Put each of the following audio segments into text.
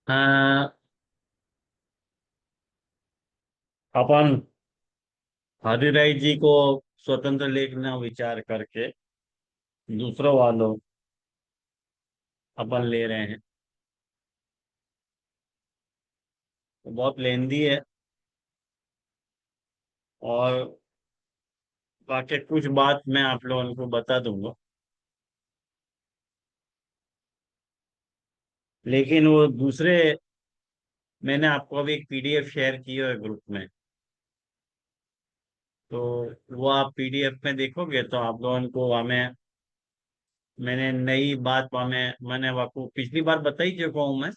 अ, अपन हरिराय जी को स्वतंत्र लेखना विचार करके दूसरों वालों अपन ले रहे हैं। तो बहुत लेंदी है और बाकी कुछ बात मैं आप लोगों को बता दूंगा। लेकिन वो दूसरे, मैंने आपको अभी एक पीडीएफ शेयर की है ग्रुप में। तो वो आप पीडीएफ में देखोगे तो आप लोगों को हमें, मैंने नई बात हमें मैंने आपको पिछली बार बताई चुका हूँ मैं।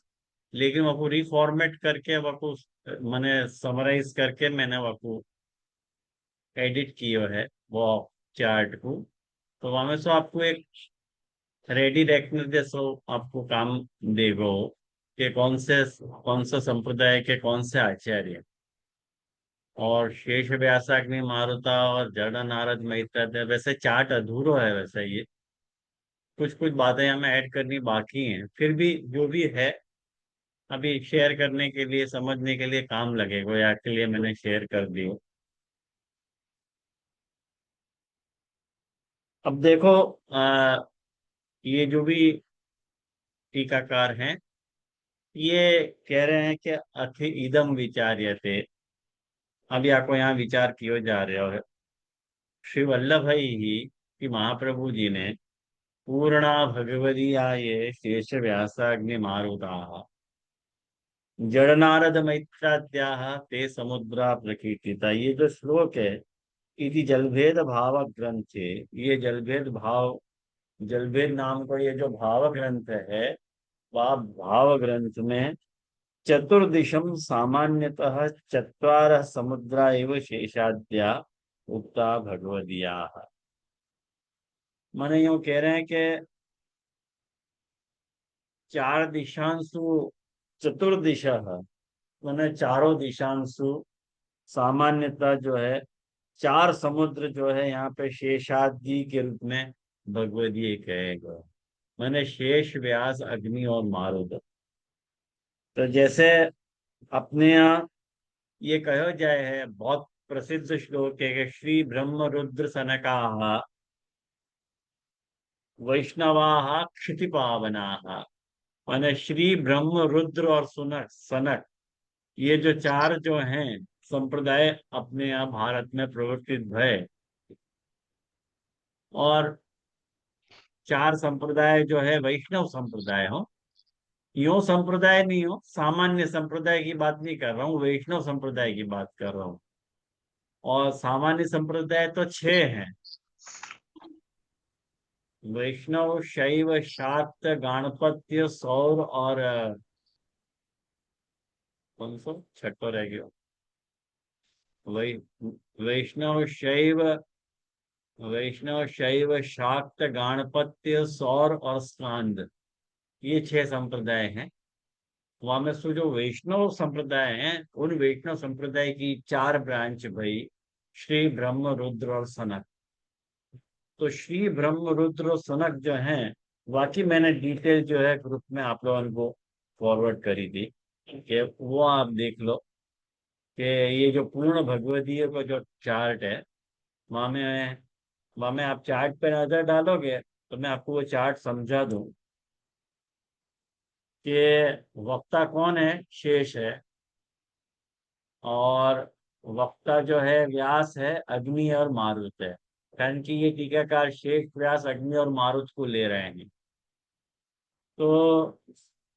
लेकिन आपको रिफॉर्मेट करके आपको मैंने समराइज करके मैंने आपको एडिट किया है वो चार्ट को। तो वहां में से आपको एक रेडी रखने जैसो आपको काम देगा वो, कि कौन सा संप्रदाय के कौन से आचार्य। और शेष व्यासाग्नि मारुता और जड़ नारद मैत्र, वैसे चार्ट अधूरो है वैसे ये। कुछ कुछ बातें हमें ऐड करनी बाकी हैं, फिर भी जो भी है अभी शेयर करने के लिए, समझने के लिए काम लगेगा या के लिए मैंने शेयर कर दी। अब देखो, ये जो भी टीकाकार हैं, ये कह रहे हैं कि अथि इदम विचार्यते। अभी आपको यहाँ विचार किए जा रहे हो, श्री वल्लभ भाई ही कि महाप्रभु जी ने पूर्णा भगवदी आये शेष व्यासाग्नि मारुता जड़ नारद मैत्राद्याः ते समुद्रा प्रकीर्तिता। ये जो श्लोक है, इति जलभेद भाव ग्रंथे, ये जलभेद भाव, जलभेद नाम का ये जो भाव ग्रंथ है, वह भाव ग्रंथ में चतुर्दिशम सामान्यतः चत्वारः समुद्रा एव शेषाद्या उक्ता भगवदीया। माने यूं कह रहे हैं कि चार दिशांशु, चतुर्दिशा, माने चारों दिशांशु, सामान्यतः जो है चार समुद्र जो है यहाँ पे शेषाद्रि के रूप में भगवदीय कहेगा। माने शेष, व्यास, अग्नि और मारुत। तो जैसे अपने यहाँ ये कहो जाए है, बहुत प्रसिद्ध श्लोक है कि श्री ब्रह्म रुद्र सनकाः वैष्णवाः क्षिति पावनाः। माने श्री ब्रह्म रुद्र और सुनक सनक, ये जो चार जो हैं संप्रदाय अपने यहाँ भारत में प्रवर्तित है। और चार संप्रदाय जो है वैष्णव संप्रदाय हो, यो संप्रदाय नहीं हो, सामान्य संप्रदाय की बात नहीं कर रहा हूँ, वैष्णव संप्रदाय की बात कर रहा हूँ। और सामान्य संप्रदाय तो छह हैं: वैष्णव, शैव, शाक्त, गाणपत्य, सौर और कौन सा छठा रह गया, वै वैष्णव शैव शाक्त गाणपत्य सौर और स्कांद, ये छह संप्रदाय हैं। वहां में से जो वैष्णव संप्रदाय हैं, उन वैष्णव संप्रदाय की चार ब्रांच भाई, श्री ब्रह्म रुद्र और सनक। तो श्री ब्रह्म रुद्र और सनक जो हैं, बाकी मैंने डिटेल जो है ग्रुप में आप लोगों को फॉरवर्ड करी थी, कि वो आप देख लो कि ये जो पूर्ण भगवदीय का जो चार्ट है, वहां में वहां में आप चार्ट पे नजर डालोगे तो मैं आपको वो चार्ट समझा दूं कि वक्ता कौन है, शेष है। और वक्ता जो है व्यास है, अग्नि और मारुत है। कारण कि ये टीकाकार शेष, व्यास, अग्नि और मारुत को ले रहे हैं। तो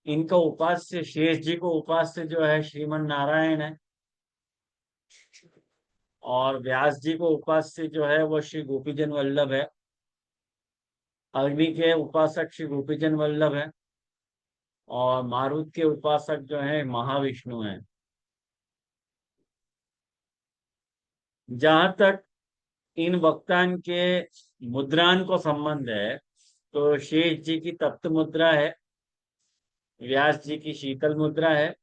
इनका उपास्य, शेष जी को उपास्य जो है श्रीमन नारायण है। और व्यास जी को उपास्य जो है वो श्री गोपीजन वल्लभ है। अग्नि के उपासक श्री गोपीजन वल्लभ है। और मारुत के उपासक जो है महाविष्णु हैं। जहां तक इन वक्तान के मुद्रान को संबंध है, तो शेष जी की तप्त मुद्रा है, व्यास जी की शीतल मुद्रा है,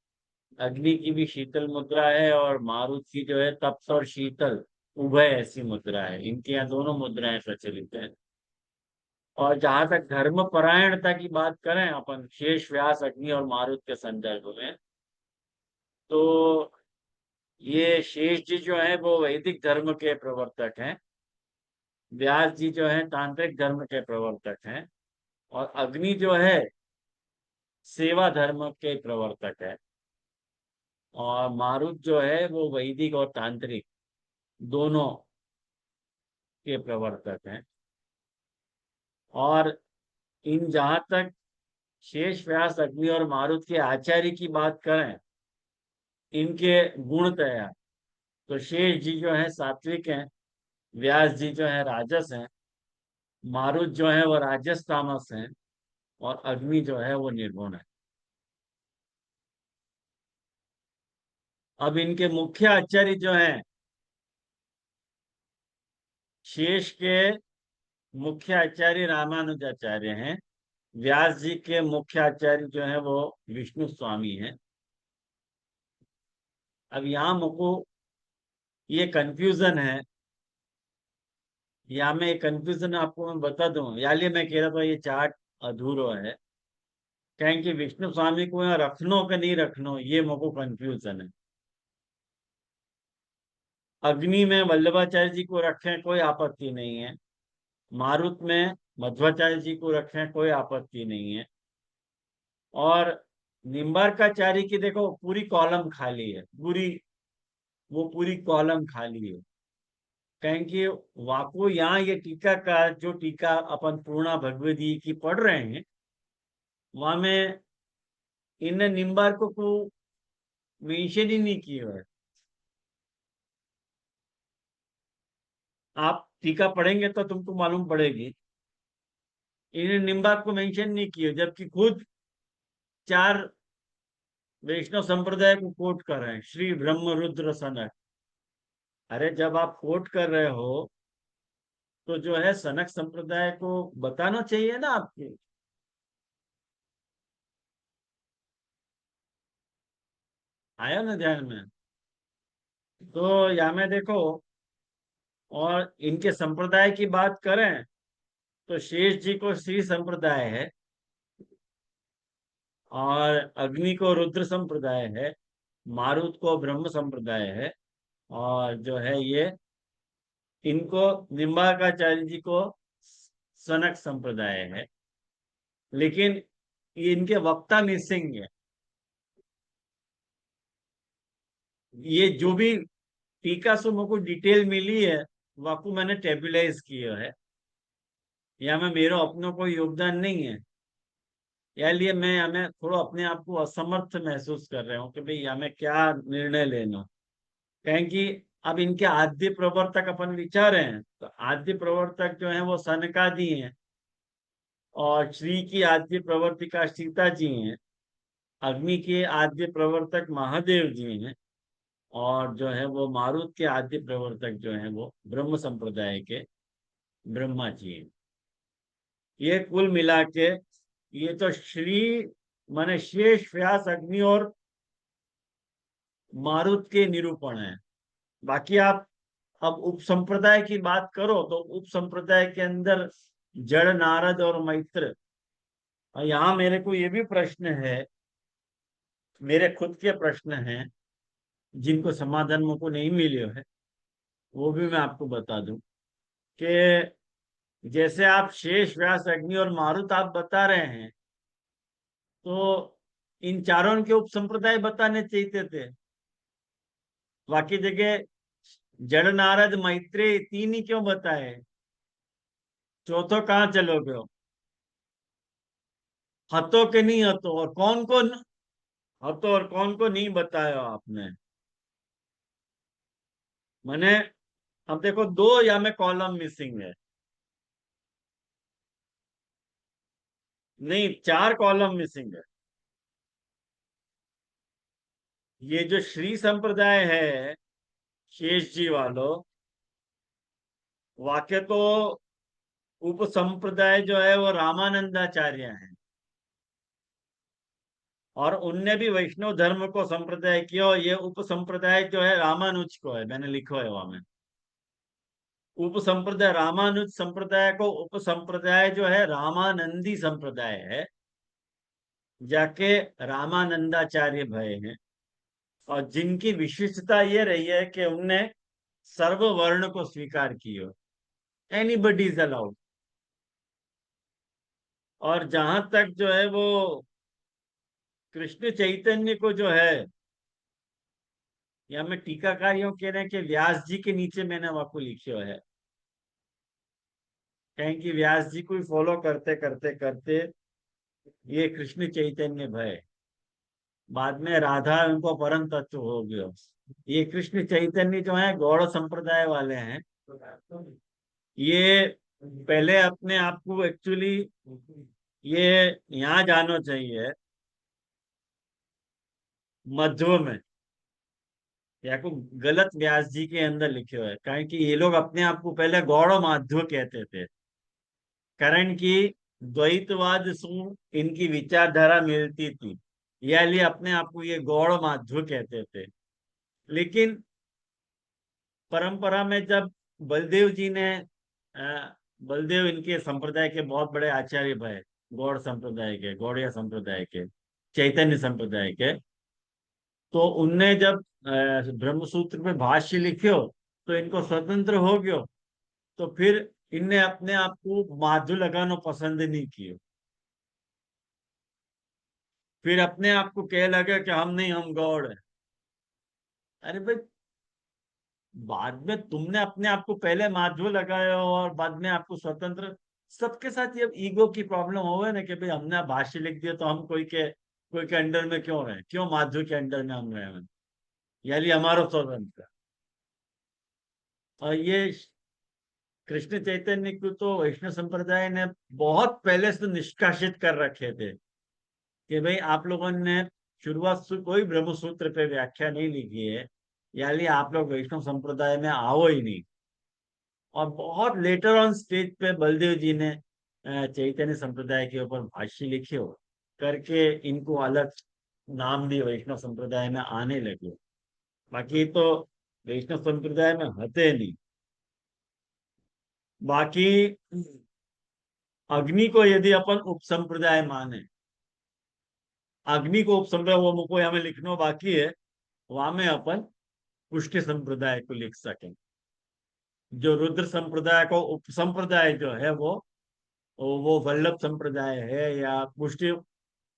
अग्नि की भी शीतल मुद्रा है, और मारुत की जो है तप्त और शीतल उभय ऐसी मुद्रा है। इनके यहाँ दोनों मुद्राएं प्रचलित है। और जहां तक धर्म परायणता की बात करें अपन शेष व्यास अग्नि और मारुत के संदर्भ में, तो ये शेष जी जो है वो वैदिक धर्म के प्रवर्तक हैं, व्यास जी जो है तांत्रिक धर्म के प्रवर्तक हैं, और अग्नि जो है सेवा धर्म के प्रवर्तक है, और मारुत जो है वो वैदिक और तांत्रिक दोनों के प्रवर्तक हैं। और इन जहां तक शेष व्यास अग्नि और मारुत के आचार्य की बात करें, इनके गुणतया, तो शेष जी जो है सात्विक हैं, व्यास जी जो है राजस हैं, मारुत जो है वो राजस तामस हैं, और अग्नि जो है वो निर्गुण है। अब इनके मुख्य आचार्य जो हैं, शेष के मुख्य आचार्य रामानुजाचार्य हैं, व्यास जी के मुख्य आचार्य जो है वो विष्णु स्वामी हैं। अब यहाँ मुझको ये कंफ्यूजन है, या मैं कंफ्यूजन आपको मैं बता दूं, या लिए मैं कह रहा था ये चार्ट अधूरो है, कहें कि विष्णु स्वामी को यहाँ रखनो कि नहीं रखनो, ये मुझको कंफ्यूजन है। अग्नि में वल्लभाचार्य जी को रखें कोई आपत्ति नहीं है, मारुत में मध्वाचार्य जी को रखें कोई आपत्ति नहीं है, और निम्बार्काचार्य की देखो पूरी कॉलम खाली है, पूरी कॉलम खाली है। कहें कि वाको यहाँ ये टीका का जो टीका अपन पूर्णा भगवदी की पढ़ रहे हैं, वहां में इन निम्बार्कों को मेंशन ही नहीं किया है। आप टीका पढ़ेंगे तो तुमको मालूम पड़ेगी, इन्हें निम्बार्क को मेंशन नहीं किया, जबकि खुद चार वैष्णव संप्रदाय को कोट कर रहे हैं, श्री ब्रह्म रुद्र सनक। अरे जब आप कोट कर रहे हो तो जो है सनक संप्रदाय को बताना चाहिए ना आपके। आया ना ध्यान में? तो या में देखो, और इनके संप्रदाय की बात करें तो शेष जी को श्री संप्रदाय है, और अग्नि को रुद्र संप्रदाय है, मारुत को ब्रह्म संप्रदाय है, और जो है ये इनको निम्बार्काचार्य जी को सनक संप्रदाय है। लेकिन ये इनके वक्ता मिसिंग है। ये जो भी टीका से मुझको डिटेल मिली है, वाकू मैंने टेबुलाइज किया है, या में मेरा अपनों कोई योगदान नहीं है, या लिए मैं हमें थोड़ा अपने आप को असमर्थ महसूस कर रहा हूँ कि भाई हमें क्या निर्णय लेना। कहें कि अब इनके आद्य प्रवर्तक अपन विचारे हैं, तो आद्य प्रवर्तक जो है वो सनकादि हैं, और श्री की आद्य प्रवर्तिका सीता जी हैं, अग्नि के आद्य प्रवर्तक महादेव जी हैं, और जो है वो मारुत के आद्य प्रवर्तक जो है वो ब्रह्म संप्रदाय के ब्रह्मा जी हैं। ये कुल मिला के ये तो श्री माने शेष व्यास अग्नि और मारुत के निरूपण है। बाकी आप अब उप संप्रदाय की बात करो तो उप संप्रदाय के अंदर जड़ नारद और मैत्र। और यहाँ मेरे को ये भी प्रश्न है, मेरे खुद के प्रश्न हैं जिनको समाधान मुझको नहीं मिले है, वो भी मैं आपको बता दूं कि जैसे आप शेष व्यास अग्नि और मारुत आप बता रहे हैं, तो इन चारों के उप संप्रदाय बताने चाहिए थे। बाकी जगह जड़ नारद मैत्रेय तीन ही क्यों बताए? चौथो कहाँ चलोगे हो? हतो के नहीं हतो, और कौन को हतो और कौन को नहीं बताया आपने? मैंने अब देखो दो या में कॉलम मिसिंग है, नहीं चार कॉलम मिसिंग है। ये जो श्री संप्रदाय है शेष जी वालों, वाक्य तो उप संप्रदाय जो है वो रामानंदाचार्य हैं, और उनने भी वैष्णव धर्म को संप्रदाय किया, और ये उप संप्रदाय जो है रामानुज को है, मैंने लिखा है वहां में। उप संप्रदाय, रामानुज संप्रदाय को उप संप्रदाय जो है रामानंदी संप्रदाय है, जाके रामानंदाचार्य भय हैं। और जिनकी विशिष्टता ये रही है कि उनने सर्व वर्ण को स्वीकार किया, एनीबडी इज अलाउड। और जहां तक जो है वो कृष्ण चैतन्य को जो है, या मैं टीकाकारियों कह रहे हैं कि व्यास जी के नीचे मैंने आपको लिखियो है, कहें कि व्यास जी को फॉलो करते करते करते ये कृष्ण चैतन्य भय, बाद में राधा उनको परम तत्व हो गया। ये कृष्ण चैतन्य जो है गौड़ संप्रदाय वाले हैं, ये पहले अपने आप को एक्चुअली ये यहाँ जाना चाहिए मध्व में, या को गलत व्यास जी के अंदर लिखे हुए है, कारण कि ये लोग अपने आप को पहले गौड़ माध्व कहते थे, कारण कि द्वैतवाद सु इनकी विचारधारा मिलती थी, या लिए अपने आप को ये गौड़ माध्व कहते थे। लेकिन परंपरा में जब बलदेव जी ने बलदेव इनके संप्रदाय के बहुत बड़े आचार्य भय, गौड़ संप्रदाय के, गौड़िया संप्रदाय के, चैतन्य संप्रदाय के, तो उनने जब ब्रह्म सूत्र पे भाष्य लिखियो तो इनको स्वतंत्र हो गयो, तो फिर इनने अपने आप को माधु लगाना पसंद नहीं किया, फिर अपने आप को कह लगे कि हम नहीं, हम गौड़ है। अरे भाई, बाद में तुमने अपने आप को पहले माधव लगाए हो और बाद में आपको स्वतंत्र, सबके साथ ये ईगो की प्रॉब्लम हो गई ना कि भाई हमने भाष्य लिख दिया तो हम कोई के अंडर में क्यों रहे, क्यों माधव के अंडर में हम रहे, यानी हमारा स्वतंत्र। और ये कृष्ण चैतन्य को तो वैष्णव संप्रदाय ने बहुत पहले से निष्कासित कर रखे थे कि भाई आप लोगों ने शुरुआत से कोई ब्रह्म सूत्र पे व्याख्या नहीं लिखी है, यानी आप लोग वैष्णव संप्रदाय में आओ ही नहीं। और बहुत लेटर ऑन स्टेज पे बलदेव जी ने चैतन्य संप्रदाय के ऊपर भाष्य लिखे हो करके इनको अलग नाम दिए, वैष्णव संप्रदाय में आने लगे। बाकी तो वैष्णव संप्रदाय में हते नहीं। बाकी अग्नि को यदि अपन उप संप्रदाय माने, अग्नि को उप संप्रदाय, वो मुझको यहाँ में लिखना बाकी है, वहां में अपन पुष्टि संप्रदाय को लिख सकें। जो रुद्र संप्रदाय को उप संप्रदाय जो है वो वल्लभ संप्रदाय है, या पुष्टि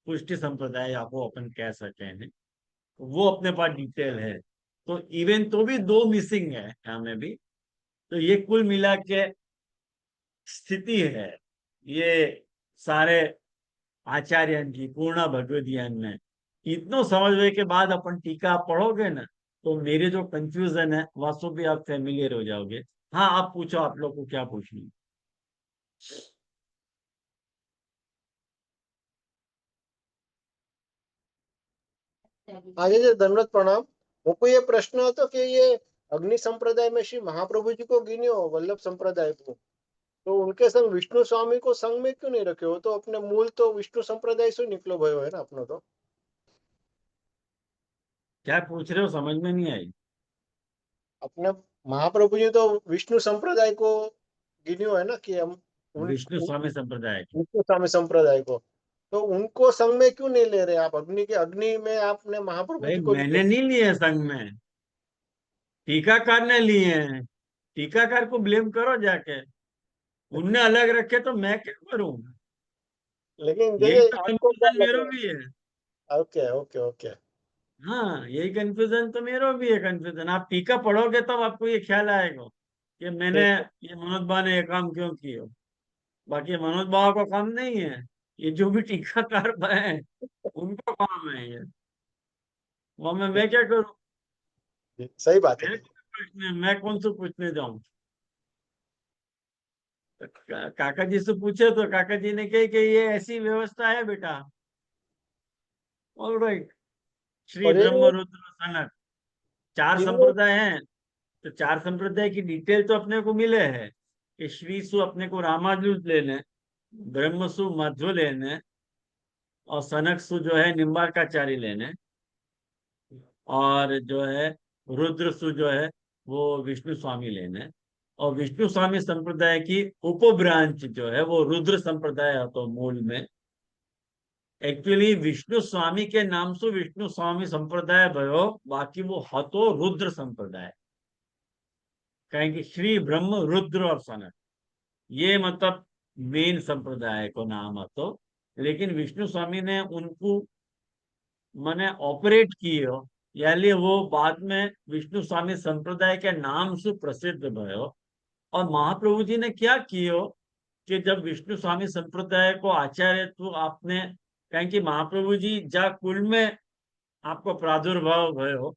पुष्टि संप्रदाय आपको अपन कह सकते हैं, वो अपने पास डिटेल है। तो इवन तो भी दो मिसिंग है यहाँ में भी। तो ये कुल मिला के स्थिति है ये सारे आचार्य की पूर्ण भगवत ज्ञान में। इतनो समझने के बाद अपन टीका पढ़ोगे ना, तो मेरे जो कंफ्यूजन है वह सब भी आप फेमिलियर हो जाओगे। हाँ, आप पूछो, आप लोग को क्या पूछना है? आगे जी धन्यवाद प्रणाम। मुझको ये प्रश्न હતો कि ये अग्नि संप्रदाय में श्री महाप्रभु जी को गिन्यो वल्लभ संप्रदाय को, तो उनके संग विष्णु स्वामी को संग में क्यों नहीं रखे हो? तो अपने मूल तो विष्णु संप्रदाय से निकलो भयो है ना अपनो तो। क्या पूछ रहे हो, समझ में नहीं आई। अपने महाप्रभु जी तो विष्णु संप्रदाय को गिन्यो है ना कि हम विष्णु स्वामी संप्रदाय के। विष्णु स्वामी संप्रदाय को, तो उनको संग में क्यों नहीं ले रहे आप? अग्नि के अग्नि में आपने महाप्रभु भाई जी को मैंने लिया। नहीं लिए संग में, टीकाकार ने लिए हैं। टीकाकार को ब्लेम करो जाके, उनने अलग रखे तो मैं क्या करूं। लेकिन यही जैसे तो आपको क्या कंफ्यूजन लग मेरा रहा भी है। है? Okay okay okay. हाँ, यही कंफ्यूजन तो मेरा भी है, कंफ्यूजन। आप टीका पढ़ोगे तब आपको ये ख्याल आएगा कि मैंने ठीक है। ये मनोज बा ने ये काम क्यों किया। बाकी मनोज बाबा का काम नहीं है, ये जो भी टीकाकार है उनका काम है ये। वहां में मैं क्या करूं, सही बात है। मेरे को पूछने, मैं कौन से पूछने जाऊं। तो काका जी से पूछे तो काका जी ने कही कि ये ऐसी व्यवस्था है बेटा। ऑलराइट। श्री और ब्रह्म ये रुद्र सनक, चार इनमें संप्रदाय हैं। तो चार संप्रदाय की डिटेल तो अपने को मिले है कि श्री सु अपने को रामानुज लेने, ब्रह्मसु मध्व लेने, और सनक सु जो है निम्बार्काचार्य लेने, और जो है रुद्र सु जो है वो विष्णु स्वामी लेने, और विष्णु स्वामी संप्रदाय की उप ब्रांच जो है वो रुद्र संप्रदाय है, तो मूल में एक्चुअली विष्णु स्वामी के नाम से विष्णु स्वामी संप्रदाय भयो, बाकी वो हतो रुद्र संप्रदाय। कहें कि श्री ब्रह्म रुद्र और सनत, ये मतलब मेन संप्रदाय को नाम हतो। लेकिन विष्णु स्वामी ने उनको मैंने ऑपरेट कियो, यानी वो बाद में विष्णु स्वामी संप्रदाय के नाम से प्रसिद्ध भयो। और महाप्रभु जी ने क्या कियो कि जब विष्णु स्वामी संप्रदाय को आचार्य तो आपने कहें कि महाप्रभु जी जा कुल में आपको प्रादुर्भाव भयो,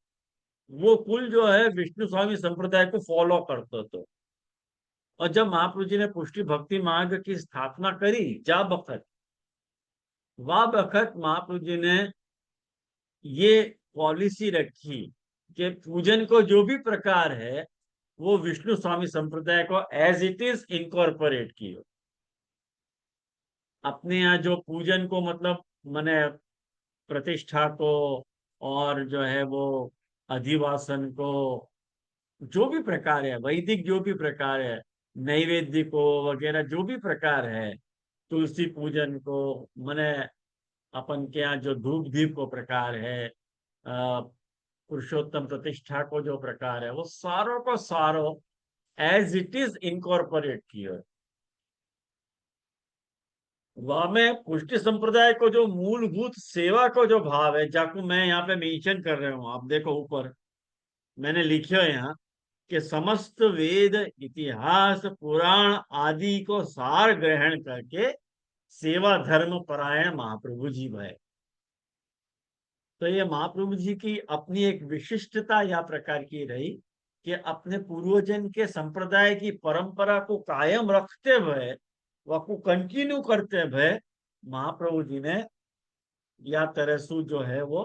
वो कुल जो है विष्णु स्वामी संप्रदाय को फॉलो करते तो। और जब महाप्रभु जी ने पुष्टि भक्ति मार्ग की स्थापना करी जा बखत, वह बखत महाप्रभु जी ने ये पॉलिसी रखी कि पूजन को जो भी प्रकार है वो विष्णु स्वामी संप्रदाय को एज इट इज इनकॉर्पोरेट किया। अपने यहाँ जो पूजन को मतलब माने प्रतिष्ठा को और जो है वो अधिवासन को, जो भी प्रकार है वैदिक जो भी प्रकार है, नैवेद्य को वगैरह जो भी प्रकार है, तुलसी पूजन को माने अपन के यहाँ जो धूप दीप को प्रकार है, पुरुषोत्तम प्रतिष्ठा को जो प्रकार है, वो सारों को सारो एज इट इज इनकॉर्पोरेट किया। वह में पुष्टि संप्रदाय को जो मूलभूत सेवा को जो भाव है, जाको मैं यहाँ पे मेंशन कर रहा हूँ, आप देखो ऊपर मैंने लिखे है यहाँ कि समस्त वेद इतिहास पुराण आदि को सार ग्रहण करके सेवा धर्म परायण महाप्रभु जी भय। तो ये महाप्रभु जी की अपनी एक विशिष्टता या प्रकार की रही कि अपने पूर्वजन के संप्रदाय की परंपरा को कायम रखते हुए वह को कंटिन्यू करते हुए महाप्रभु जी ने या तरसु जो है वो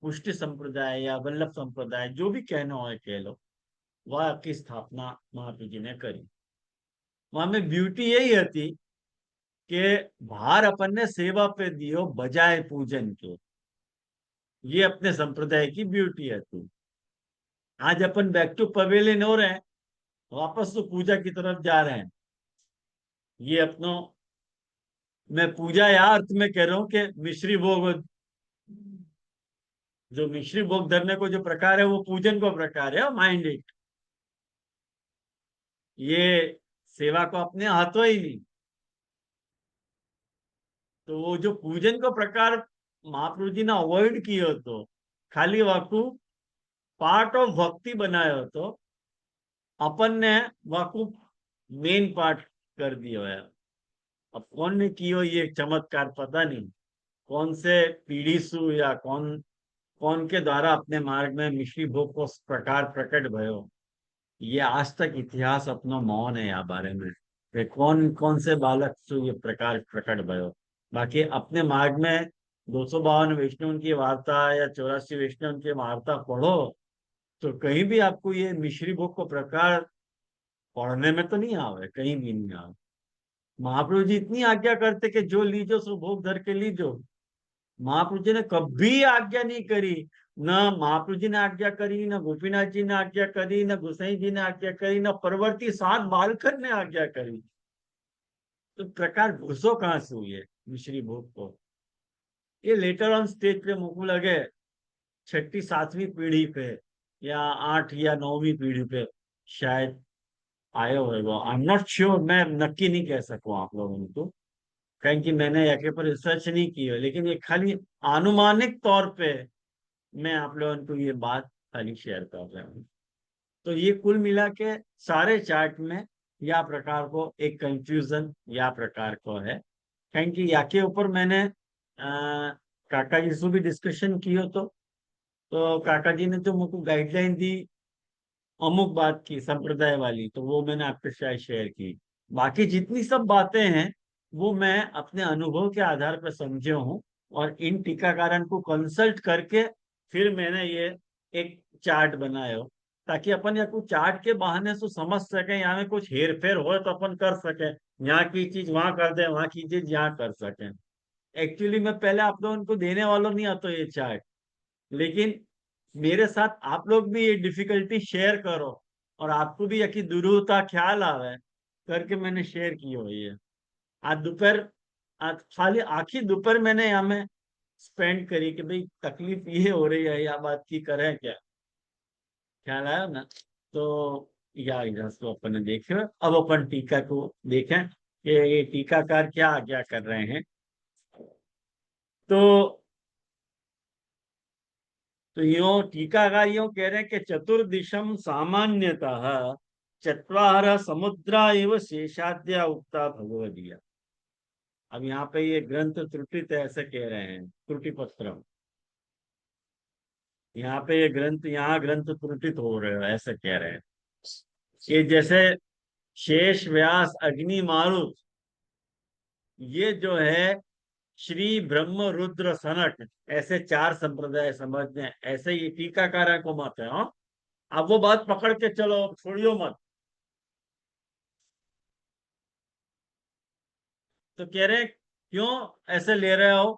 पुष्टि संप्रदाय या वल्लभ संप्रदाय जो भी कहना हो कह लो, वह की स्थापना महाप्रभु जी ने करी। वहां में ब्यूटी यही होती कि भार अपन ने सेवा पे दियो बजाय पूजन के, ये अपने संप्रदाय की ब्यूटी है। तू आज अपन बैक टू पवेलियन हो रहे हैं, वापस तो पूजा की तरफ जा रहे हैं। ये अपनो मैं पूजा या अर्थ में कह रहा हूं कि मिश्री भोग, जो मिश्री भोग धरने को जो प्रकार है वो पूजन को प्रकार है, माइंड इट। ये सेवा को अपने हाथों ही नहीं। तो वो जो पूजन को प्रकार महाप्रभु जी ने अवॉइड किया तो खाली वाकू पार्ट ऑफ भक्ति बनाया तो अपन ने वाकू मेन पार्ट कर दिया है। अब कौन ने किया ये चमत्कार पता नहीं, कौन से पीढ़ी सु या कौन कौन के द्वारा अपने मार्ग में मिश्री भोग को प्रकार प्रकट भयो, ये आज तक इतिहास अपना मौन है या बारे में कि कौन कौन से बालक सु ये प्रकार प्रकट भयो। बाकी अपने मार्ग में 252 वैष्णव की वार्ता या 84 वैष्णव की वार्ता पढ़ो तो कहीं भी आपको ये मिश्री भोग को प्रकार पढ़ने में तो नहीं आवे, कहीं भी नहीं आवे। महाप्रभु जी इतनी आज्ञा करते कि जो लीजो सो भोग धर के लीजो। महाप्रभु जी ने कभी आज्ञा नहीं करी, न महाप्रभु जी ने आज्ञा करी, न गोपीनाथ जी ने आज्ञा करी, न गोसाई जी ने आज्ञा करी, न परवर्ती 7 बालकर ने आज्ञा करी। तो प्रकार घुसो कहां से हुई है मिश्री भोग को? ये लेटर ऑन स्टेज पे मुझको लगे 6ठी 7वीं पीढ़ी पे या 8 या 9वीं पीढ़ी पे शायद आयो होगा। आई एम नॉट श्योर, मैं नक्की नहीं कह सकूं आप लोगों को, कहीं कि मैंने याके पर रिसर्च नहीं की है, लेकिन ये खाली आनुमानिक तौर पे मैं आप लोगों को ये बात खाली शेयर कर रहा हूँ। तो ये कुल मिला के सारे चार्ट में या प्रकार को एक कंफ्यूजन या प्रकार को है, कहीं कि याके ऊपर मैंने काका जी से भी डिस्कशन किया तो काका जी ने जो मुझको गाइडलाइन दी अमुक बात की संप्रदाय वाली, तो वो मैंने आपके साथ शेयर की। बाकी जितनी सब बातें हैं वो मैं अपने अनुभव के आधार पर समझे हूँ और इन टीकाकारण को कंसल्ट करके फिर मैंने ये एक चार्ट बनाया हो, ताकि अपन या कुछ चार्ट के बहाने से समझ सके, यहाँ में कुछ हेर फेर हो तो अपन कर सके, यहाँ की चीज वहां कर दे, वहां की चीज यहाँ कर सके। एक्चुअली मैं पहले आप लोगों को देने वालों नहीं आता ये चार्ट, लेकिन मेरे साथ आप लोग भी ये डिफिकल्टी शेयर करो और आपको भी यकी दुरूहता ख्याल आवे करके मैंने शेयर की हुई है। आज दोपहर, आज खाली आखिर दोपहर मैंने यहाँ में स्पेंड करी कि भाई तकलीफ ये हो रही है या बात की करें क्या, ख्याल आया ना। तो या इधर से अपन ने देखे, अब अपन टीका को देखें कि ये टीकाकार क्या क्या कर रहे हैं। तो यो टीकाकार यो कह रहे हैं कि चतुर्दिशम सामान्यतः चत्वार समुद्रा एव शेषाद्या उक्ता भगवदीय। अब यहाँ पे ये ग्रंथ त्रुटित है ऐसे कह रहे हैं, त्रुटि पत्र, यहाँ पे ये ग्रंथ, यहाँ ग्रंथ त्रुटित हो रहे हो ऐसे कह रहे हैं। ये जैसे शेष व्यास अग्नि मारुत, ये जो है श्री ब्रह्म रुद्र सनक, ऐसे चार संप्रदाय समझते हैं, ऐसे ये टीकाकार को मत है। हाँ, अब वो बात पकड़ के चलो, छोड़ियो मत। तो कह रहे हैं, क्यों ऐसे ले रहे हो?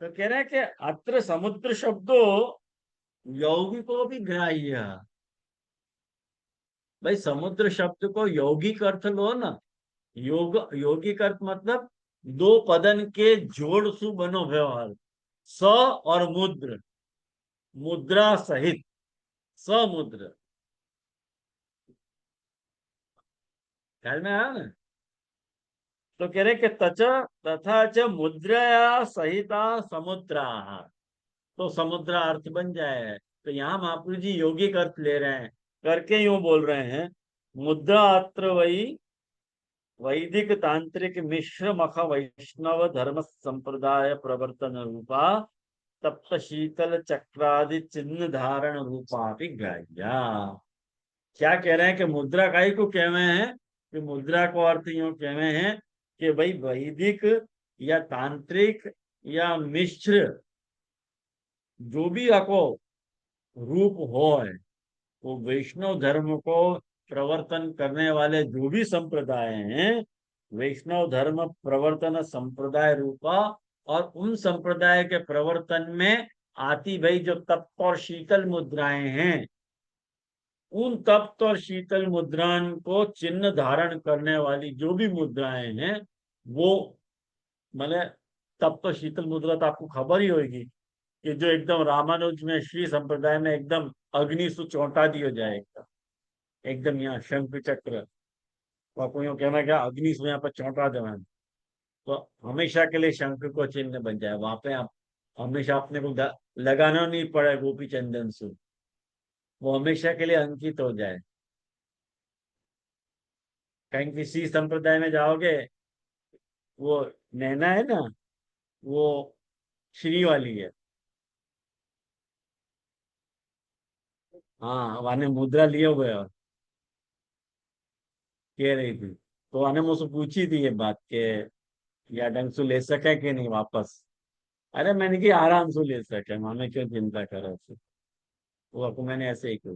तो कह रहे हैं कि अत्र समुद्र शब्दो यौगिको भी ग्राह्य है। भाई समुद्र शब्द को यौगिक अर्थ लो ना। यौगिक अर्थ मतलब दो पदन के जोड़ सु बनो व्यवहार, स और मुद्र, मुद्रा सहित, समुद्र, ख्याल में आया ना। तो कह रहे कि तच तथा च मुद्रया सहिता समुद्रा, तो समुद्र अर्थ बन जाए। तो यहाँ महापुरुष जी यौगिक अर्थ ले रहे हैं, करके यूं बोल रहे हैं, मुद्रा अत्र वही वैदिक तांत्रिक मिश्र मख वैष्णव धर्म संप्रदाय प्रवर्तन रूपा तप्त शीतल चक्रादि चिन्ह धारण रूपा भी ग्राह्या। क्या कह रहे हैं कि मुद्रा का ही को कहवे हैं, कि मुद्रा को अर्थ यूं कहवे हैं कि भाई वैदिक या तांत्रिक या मिश्र जो भी आपको रूप हो है, वो वैष्णव धर्म को प्रवर्तन करने वाले जो भी संप्रदाय हैं, वैष्णव धर्म प्रवर्तन संप्रदाय रूपा, और उन संप्रदाय के प्रवर्तन में आती भाई जो तप्त और शीतल मुद्राएं हैं, उन तप्त और शीतल मुद्राओं को चिन्ह धारण करने वाली जो भी मुद्राएं हैं, वो मतलब तप्त और शीतल मुद्रा तो आपको खबर ही होगी कि जो एकदम रामानुज में श्री संप्रदाय में एकदम अग्नि सु चौंटा दिया जाएगा, एकदम यहाँ शंख चक्र, तो आपको यूँ कहना क्या अग्नि से यहाँ पर चौंटा देना, तो हमेशा के लिए शंख को चिन्ह बन जाए वहां पे। आप हमेशा अपने को लगाना नहीं पड़े गोपी चंदन से, वो हमेशा के लिए अंकित हो जाए। कहीं किसी संप्रदाय में जाओगे, वो नैना है ना, वो श्री वाली है। हाँ, वाने मुद्रा लिए हुए और कह रही थी, तो आने मुझसे पूछी थी ये बात के या ढंग से ले सके कि नहीं वापस। अरे मैंने कि आराम से ले सके, हमें क्यों चिंता करो उससे। वो आपको मैंने ऐसे ही कहा।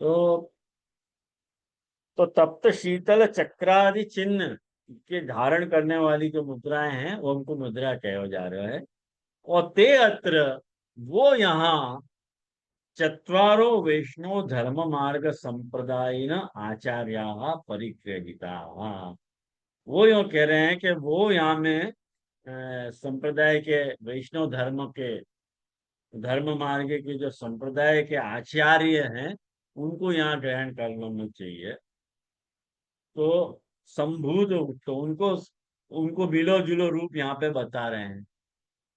तो तप्त शीतल चक्रादि चिन्ह के धारण करने वाली जो मुद्राएं हैं वो हमको मुद्रा कहा जा रहा है। और ते अत्र, वो यहाँ चत्वारो वैष्णव धर्म मार्ग संप्रदाय आचार्या परिग्रहिता, वो यूं कह रहे हैं कि वो यहाँ में संप्रदाय के वैष्णव धर्म के धर्म मार्ग के जो संप्रदाय के आचार्य हैं, उनको यहाँ ग्रहण कर लेना चाहिए। तो संभूत, तो उनको उनको बिलो जुलो रूप यहाँ पे बता रहे हैं।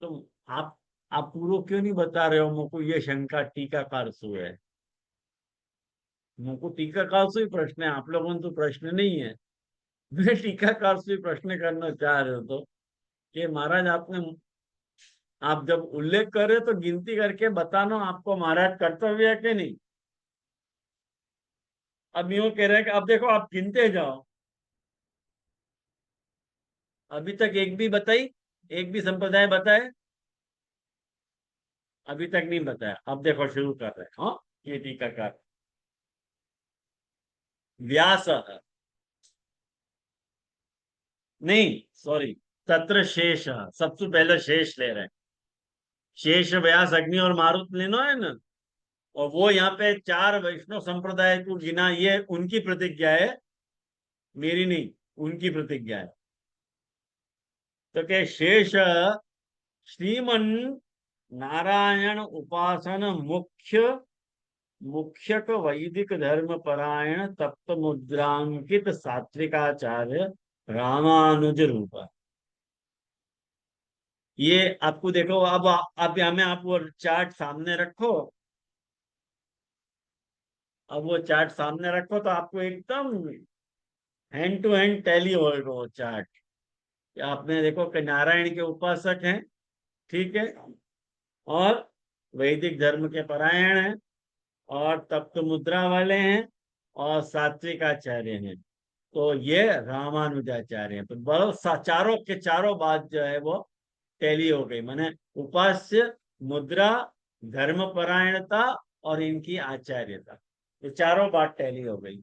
तो आप पूर्व क्यों नहीं बता रहे हो? मुझको ये शंका टीकाकार से है, मुझको टीकाकार से ही प्रश्न है, आप लोगों को तो प्रश्न नहीं है। मैं टीकाकार से ही प्रश्न करना चाह रहे हो तो, कि महाराज आपने, आप जब उल्लेख कर रहे हो तो गिनती करके बताना आपको महाराज कर्तव्य है कि नहीं। अब यूं कह रहे हैं कि अब देखो आप गिनते जाओ, अभी तक एक भी बताई, एक भी संप्रदाय बताए? अभी तक नहीं बताया। अब देखो शुरू कर रहे हैं। हाँ, ये टीकाकार व्यास, नहीं सॉरी, तत्र शेष, सबसे पहले शेष ले रहे हैं। शेष व्यास अग्नि और मारुत लेना है ना, और वो यहाँ पे 4 वैष्णव संप्रदाय को गिना, ये उनकी प्रतिज्ञा है, मेरी नहीं, उनकी प्रतिज्ञा है। तो क्या शेष श्रीमन नारायण उपासन मुख्य मुख्यक वैदिक धर्म परायण तप्त मुद्रांकित सात्विकाचार्य रामानुज रूप। ये आपको देखो, अब आप हमें आप वो चार्ट सामने रखो, अब वो चार्ट सामने रखो तो आपको एकदम हैंड टू हैंड टैली होगा वो चार्ट। आपने देखो कि नारायण के उपासक हैं, ठीक है, और वैदिक धर्म के परायण हैं, और तप्त मुद्रा वाले हैं, और सात्विक आचार्य हैं। तो ये रामानुजाचार्य हैं। तो बड़ो चारों के चारों बात जो है वो टैली हो गई, माने उपास्य, मुद्रा, धर्म परायणता और इनकी आचार्यता, ये चारों बात टैली हो गई।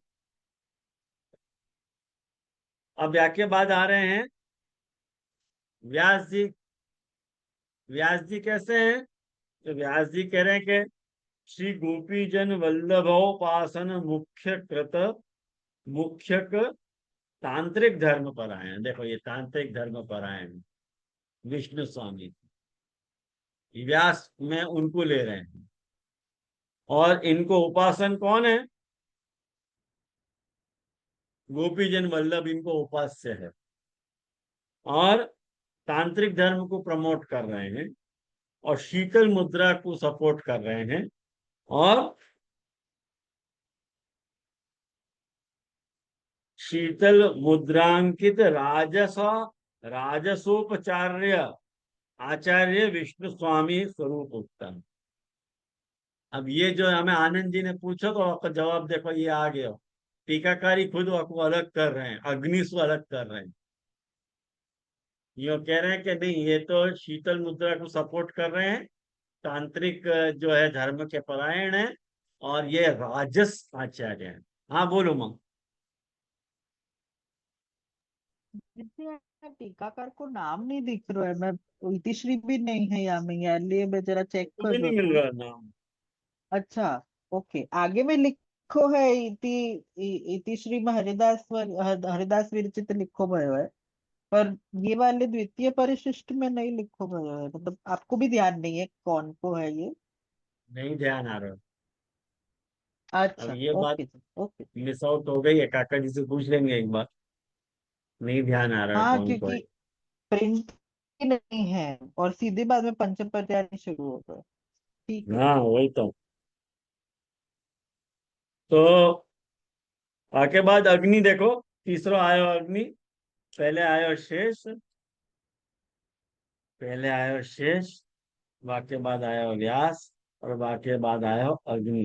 अब याके बाद आ रहे हैं व्यास जी। व्यास जी कैसे हैं? तो व्यास जी कह रहे हैं कि श्री गोपी जन वल्लभोपासन मुख्य कृत मुख्यक तांत्रिक धर्म परायण। देखो ये तांत्रिक धर्म परायण विष्णु स्वामी, व्यास में उनको ले रहे हैं। और इनको उपासन कौन है? गोपीजन वल्लभ इनको उपास्य है, और तांत्रिक धर्म को प्रमोट कर रहे हैं, और शीतल मुद्रा को सपोर्ट कर रहे हैं, और शीतल मुद्रांकित राजसोपचार्य आचार्य विष्णु स्वामी स्वरूप उत्तम। अब ये जो हमें आनंद जी ने पूछा तो आपका जवाब देखो ये आ गया। टीकाकारी खुद आपको अलग कर रहे हैं, अग्नि से अलग कर रहे हैं। ये कह रहे हैं कि नहीं, ये तो शीतल मुद्रा को सपोर्ट कर रहे हैं, तांत्रिक जो है धर्म के परायण है, और ये राजस आचार्य हैं। हाँ बोलो माँ। दीदी, यहाँ टीकाकार को नाम नहीं दिख रहा है। मैं इतिश्री भी नहीं है यहाँ में, यार लिए मैं जरा चेक तो कर भी नहीं रहा मिल हूँ। रहा नाम। अच्छा, ओके, आगे में लिखो है इतिश्री में हरिदास विरचित लिखो भयो है, पर ये वाले द्वितीय परिशिष्ट में नहीं लिखो भयो है। मतलब आपको भी ध्यान नहीं है कौन को है ये? नहीं ध्यान आ रहा। अब अच्छा, ये बात ओके जी, ओके। मिस आउट हो गई है, काका जी से पूछ लेंगे एक बार। नहीं ध्यान आ रहा है हाँ, कौन को है। क्योंकि प्रिंट नहीं है, और सीधे बाद में पंचम पर्याय शुरू हो गए। ठीक है। हाँ वही तो आके बाद अग्नि देखो, तीसरा आयो अग्नि। पहले आयो शेष, पहले आयो शेष, वाक्य बाद आयो व्यास, और वाक्य बाद आयो अग्नि।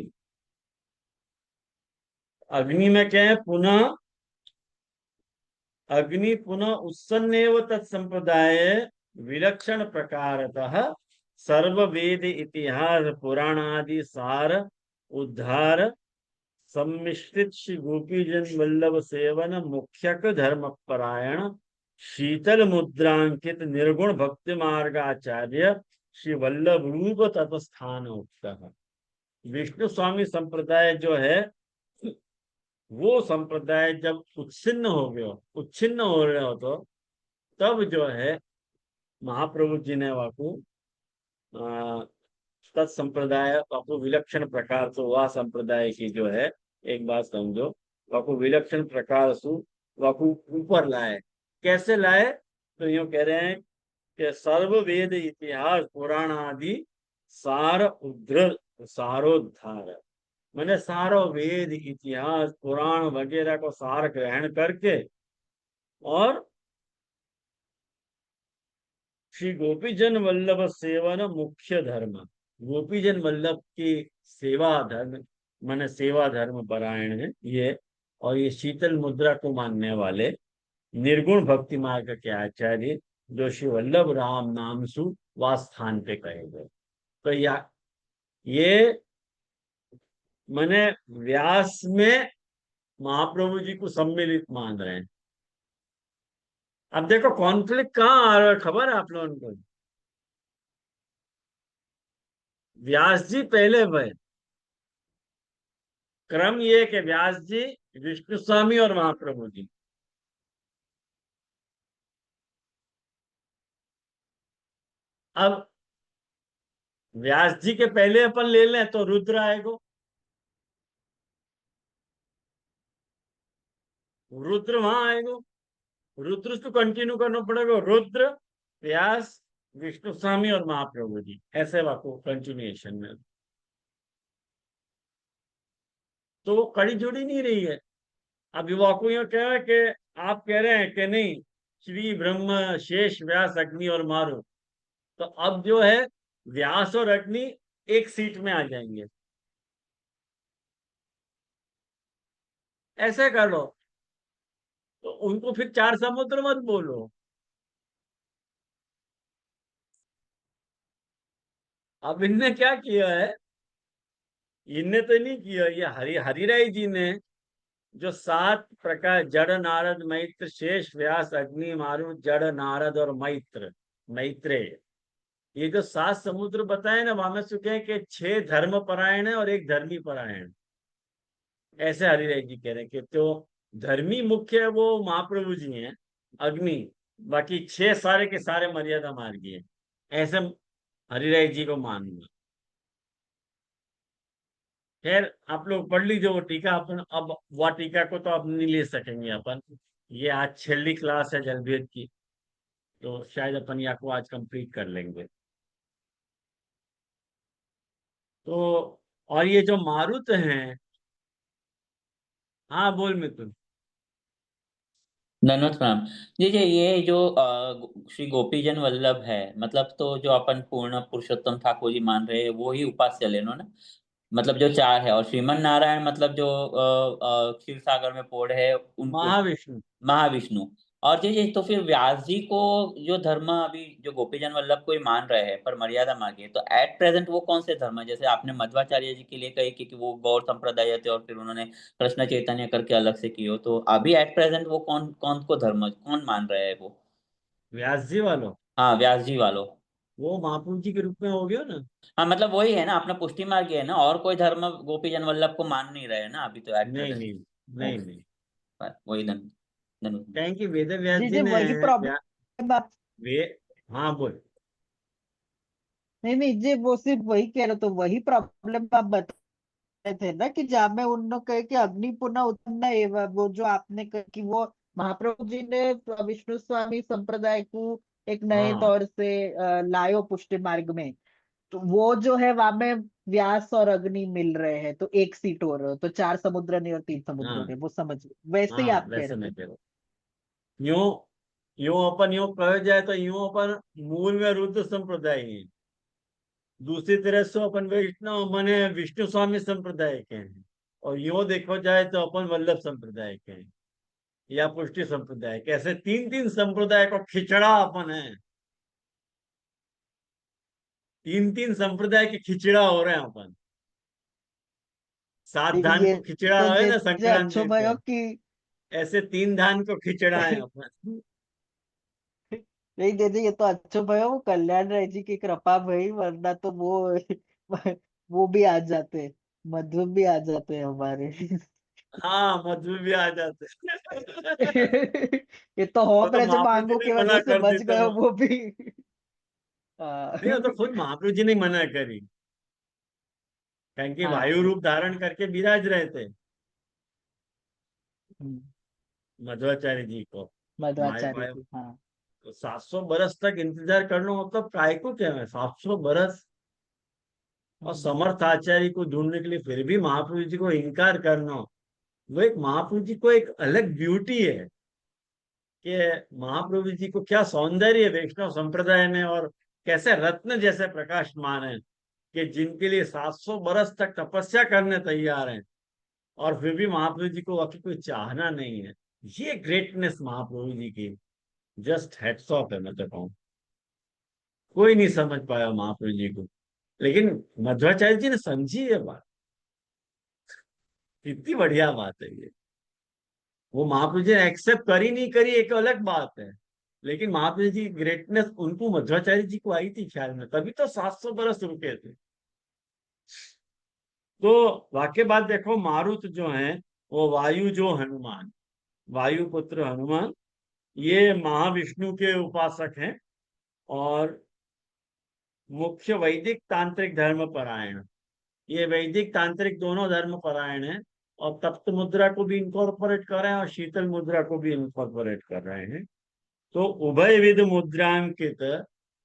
अग्नि में क्या है? पुनः अग्नि पुनः उत्सन्नेव तत्संप्रदाय विलक्षण प्रकारतः सर्ववेद इतिहास पुराणादि सार उद्धार सम्मिश्रित श्री गोपीजन वल्लभ सेवन मुख्यक धर्म परायण शीतल मुद्रांकित निर्गुण भक्ति मार्गाचार्य श्री वल्लभ रूप तत्स्थान उक्त। विष्णु स्वामी संप्रदाय जो है, वो संप्रदाय जब उच्छिन्न हो रहे हो तो तब जो है महाप्रभु जी ने वाकु तत्संप्रदाय वाकु विलक्षण प्रकार से वह संप्रदाय की जो है, एक बात समझो, वाकु विलक्षण प्रकार से वाकु ऊपर लाए। कैसे लाए? तो यूं कह रहे हैं कि सर्व वेद इतिहास पुराण आदि सार उद्धृत सारोद्धार, मैंने सारो वेद इतिहास पुराण वगैरह को सार ग्रहण करके, और श्री गोपीजन वल्लभ सेवन मुख्य धर्म, गोपीजन वल्लभ की सेवा धर्म, मैंने सेवा धर्म परायण है ये, और ये शीतल मुद्रा को मानने वाले निर्गुण भक्ति मार्ग के आचार्य जो श्री वल्लभ राम नाम सु वास्थान पे कहे गए। तो या ये मैंने व्यास में महाप्रभु जी को सम्मिलित मान रहे हैं। अब देखो कॉन्फ्लिक्ट कहाँ आ रहा है, खबर है आप लोगों को? व्यास जी पहले हुए, क्रम ये कि व्यास जी, विष्णु स्वामी और महाप्रभु जी। अब व्यास जी के पहले अपन ले लें तो रुद्र आएगा। रुद्र वहां आएगा, रुद्र को कंटिन्यू करना पड़ेगा। रुद्र, व्यास, विष्णु स्वामी और महाप्रभु जी, ऐसे वाको कंटिन्यूएशन में। तो कड़ी जुड़ी नहीं रही है। अब वाको यू कह रहा है कि आप कह रहे हैं कि नहीं, श्री ब्रह्म, शेष, व्यास, अग्नि और मारु। तो अब जो है व्यास और अग्नि एक सीट में आ जाएंगे, ऐसे कर लो। तो उनको फिर चार समुद्र मत बोलो। अब इनने क्या किया है, इनने तो नहीं किया, ये हरिराय जी ने जो 7 प्रकार, जड़, नारद, मैत्र, शेष, व्यास, अग्नि, मारु, जड़, नारद और मैत्रेय, ये जो 7 समुद्र बताए ना, वहां में चुके हैं कि 6 धर्म परायण है और एक धर्मी परायण। ऐसे हरिराय जी कह रहे हैं कि तो धर्मी मुख्य है वो महाप्रभु जी हैं, अग्नि, बाकी 6 सारे के सारे मर्यादा मार्गी है, ऐसे हरिराय जी को मानना। खैर आप लोग पढ़ लीजिए वो टीका। अपन अब वह टीका को तो अब नहीं ले सकेंगे अपन, ये आज छेली क्लास है जलभेद की, तो शायद अपन या को आज कंप्लीट कर लेंगे। तो और ये जो मारुत हैं, हाँ बोल मिथुन। धन्यवाद प्रणाम। जी जी, ये जो श्री गोपीजन वल्लभ है, मतलब तो जो अपन पूर्ण पुरुषोत्तम ठाकुर जी मान रहे हैं वो ही उपास्य लेनो ना, मतलब जो 4 है। और श्रीमन नारायण मतलब जो क्षीर सागर में पोढ़ है उनको महाविष्णु। महाविष्णु। और जी जी, तो फिर व्यास जी को जो धर्म अभी जो गोपीजन वल्लभ को ही मान रहे हैं पर मर्यादा मांगी है, तो एट प्रेजेंट वो कौन से धर्म है? जैसे आपने मध्वाचार्य जी के लिए कही कि वो गौर संप्रदाय थे और फिर उन्होंने कृष्ण चैतन्य करके अलग से किए हो, तो अभी एट प्रेजेंट वो कौन कौन को धर्म कौन मान रहे हैं वो? व्यास जी वालों, हाँ, व्यास जी वालों। वो महाप्रभु जी के रूप में हो गया ना। हाँ, मतलब वही है ना, आपने पुष्टि मार्ग है ना, और कोई धर्म गोपीजन वल्लभ को मान नहीं रहे ना अभी तो एट नहीं प्रेजेंट। नहीं नहीं नहीं, वही धन। कहें कि वेद व्यास जी जी जी, ने वही प्रॉब्लम आप, वे, हाँ बोल। नहीं नहीं जी, वो सिर्फ वही कह रहे, तो वही प्रॉब्लम आप बता रहे थे ना कि जहाँ में उन्होंने कहे कि अग्नि पुनः उत्पन्न एवं, वो जो आपने कहा कि वो महाप्रभु जी ने विष्णु स्वामी संप्रदाय को एक नए हाँ तौर से लायो पुष्टि मार्ग में, तो वो जो है वहां में व्यास और अग्नि मिल रहे हैं, तो एक सीट हो रहे हो, तो 4 समुद्र नहीं और 3 समुद्र हो हाँ रहे, वो समझ वैसे ही हाँ, आप कह वैसे रहे मैं थे। कह रहा हूँ। यूं यूं अपन यूं कहा जाए तो यूं अपन मूल में रुद्र संप्रदाय है, दूसरी तरह से अपन वैष्णव माने विष्णु स्वामी संप्रदाय के हैं, और यूं देखो जाए तो अपन वल्लभ संप्रदाय के हैं या पुष्टि संप्रदाय के। ऐसे 3 संप्रदाय को खिचड़ा अपन है, 3 संप्रदाय के खिचड़ा हो रहे हैं अपन। 7 नहीं, धान ये को खिचड़ा तो है जे ना जे अच्छो संक्रांति पे, भयो कि ऐसे 3 धान को खिचड़ा है अपन। नहीं दीदी, ये तो अच्छो भयो, वो कल्याण राय जी की कृपा भई, वरना तो वो भी आ जाते, मधु भी आ जाते हैं हमारे। हाँ मधु भी आ जाते। ये तो वो होम तो रज महाप्रभु जी मांगो ने की मना वजह से कर दी बच तो, गए वो भी। हाँ नहीं वो तो खुद महाप्रभु जी ने मना करी, क्योंकि हाँ, वायु वो रूप धारण करके विराज रहे थे हम्म, मध्वाचार्य जी को। मध्वाचार्य जी, हाँ। तो 700 बरस तक इंतजार कर लो, मतलब काय को क्या है 700 बरस, और हम्म, समर्थ आचार्य को ढूंढने के लिए फिर भी महाप्रभु जी को इनकार करना, वो एक महाप्रभु जी को एक अलग ब्यूटी है कि महाप्रभु जी को क्या सौंदर्य है वैष्णव संप्रदाय में, और कैसे रत्न जैसे प्रकाशमान है कि जिनके लिए 700 बरस तक तपस्या करने तैयार हैं, और फिर भी महाप्रभु जी को वाकई कोई चाहना नहीं है। ये ग्रेटनेस महाप्रभु जी की जस्ट हेड्स ऑफ है, मैं तो कहूँ। कोई नहीं समझ पाया महाप्रभु जी को, लेकिन मध्वाचार्य जी ने समझी ये बात। कितनी बढ़िया बात है ये। वो महाप्रभु जी ने एक्सेप्ट करी नहीं करी एक अलग बात है, लेकिन महाप्रभु जी की ग्रेटनेस उनको मध्वाचार्य जी को आई थी ख्याल में, तभी तो 700 बरस रुके थे। तो वाक्य बात देखो, मारुत जो है वो वायु जो हनुमान, वायु पुत्र हनुमान, ये महाविष्णु के उपासक हैं और मुख्य वैदिक तांत्रिक धर्म परायण। ये वैदिक तांत्रिक दोनों धर्म परायण हैं और तप्त मुद्रा को भी इनकॉर्पोरेट कर रहे हैं और शीतल मुद्रा को भी इनकॉर्पोरेट कर रहे हैं। तो उभय विध मुद्रांकित,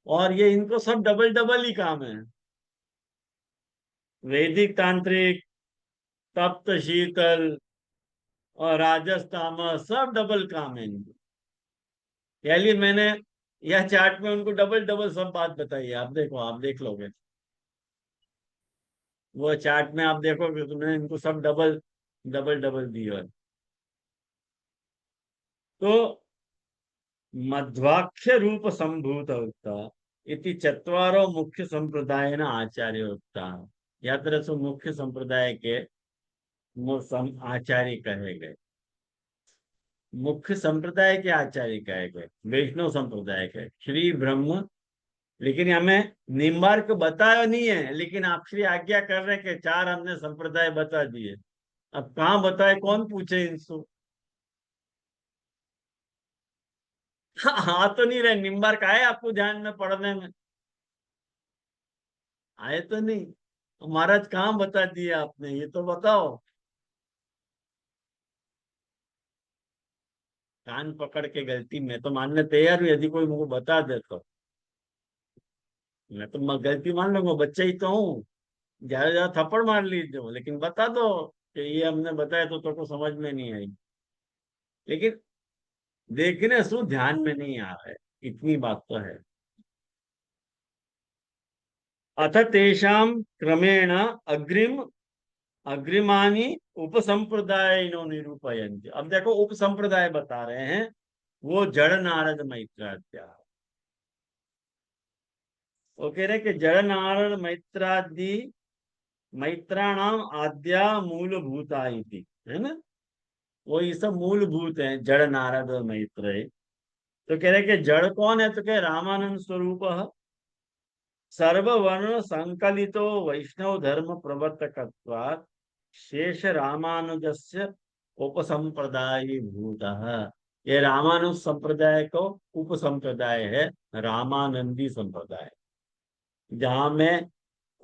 और ये इनको सब डबल डबल ही काम है, वैदिक तांत्रिक, तप्त शीतल और राजस्थान सब डबल काम है इनको। लिए मैंने यह चार्ट में उनको डबल डबल सब बात बताई है। आप देखो, आप देख लोगे वो चार्ट में, आप देखोगे तुमने इनको सब डबल डबल डबल दिया है। तो मध्वाख्य रूप संभूत उक्ता इति चत्वारो मुख्य संप्रदाय न आचार्य उक्ता। या तरह से मुख्य संप्रदाय के आचार्य कहे गए, मुख्य संप्रदाय के आचार्य कहे गए, वैष्णव संप्रदाय के श्री ब्रह्म। लेकिन हमें निम्बार्क बताया नहीं है, लेकिन आप श्री आज्ञा कर रहे हैं कि चार हमने संप्रदाय बता दिए। अब कहाँ बताए, कौन पूछे इनसे? हाँ तो नहीं रहे, निम्बार्क आए आपको ध्यान में पढ़ने में? आए तो नहीं। महाराज कहाँ बता दिया आपने, ये तो बताओ। कान पकड़ के गलती मैं तो मानने तैयार हूँ, यदि कोई मुझे बता दे तो मैं तो गलती मान लूंगा, बच्चा ही तो हूँ। ज्यादा ज्यादा थप्पड़ मार लीजिए, लेकिन बता दो कि ये हमने बताया तो समझ में नहीं आई। लेकिन देखने सु ध्यान में नहीं आ रहा है, इतनी बात तो है। अथ तेषाम क्रमेण अग्रिम अग्रिमानी उपसंप्रदाय निरूपयन्ति। अब देखो उपसंप्रदाय बता रहे हैं, वो जड़ नारद मैत्राद्या। वो कह रहे कि जड़ नारद मैत्रादि मैत्राणाम आद्या मूलभूता इति, है ना? वो ये सब मूलभूत हैं, जड़ नारद और मैत्रेय। तो कह रहे कि जड़ कौन है, तो कह रामानंद स्वरूप सर्ववर्ण संकलितो वैष्णव धर्म प्रवर्तकत्वात् शेष रामानुजस्य उपसंप्रदाय भूतः। ये रामानुज संप्रदाय को उपसंप्रदाय है, रामानंदी संप्रदाय, जहां में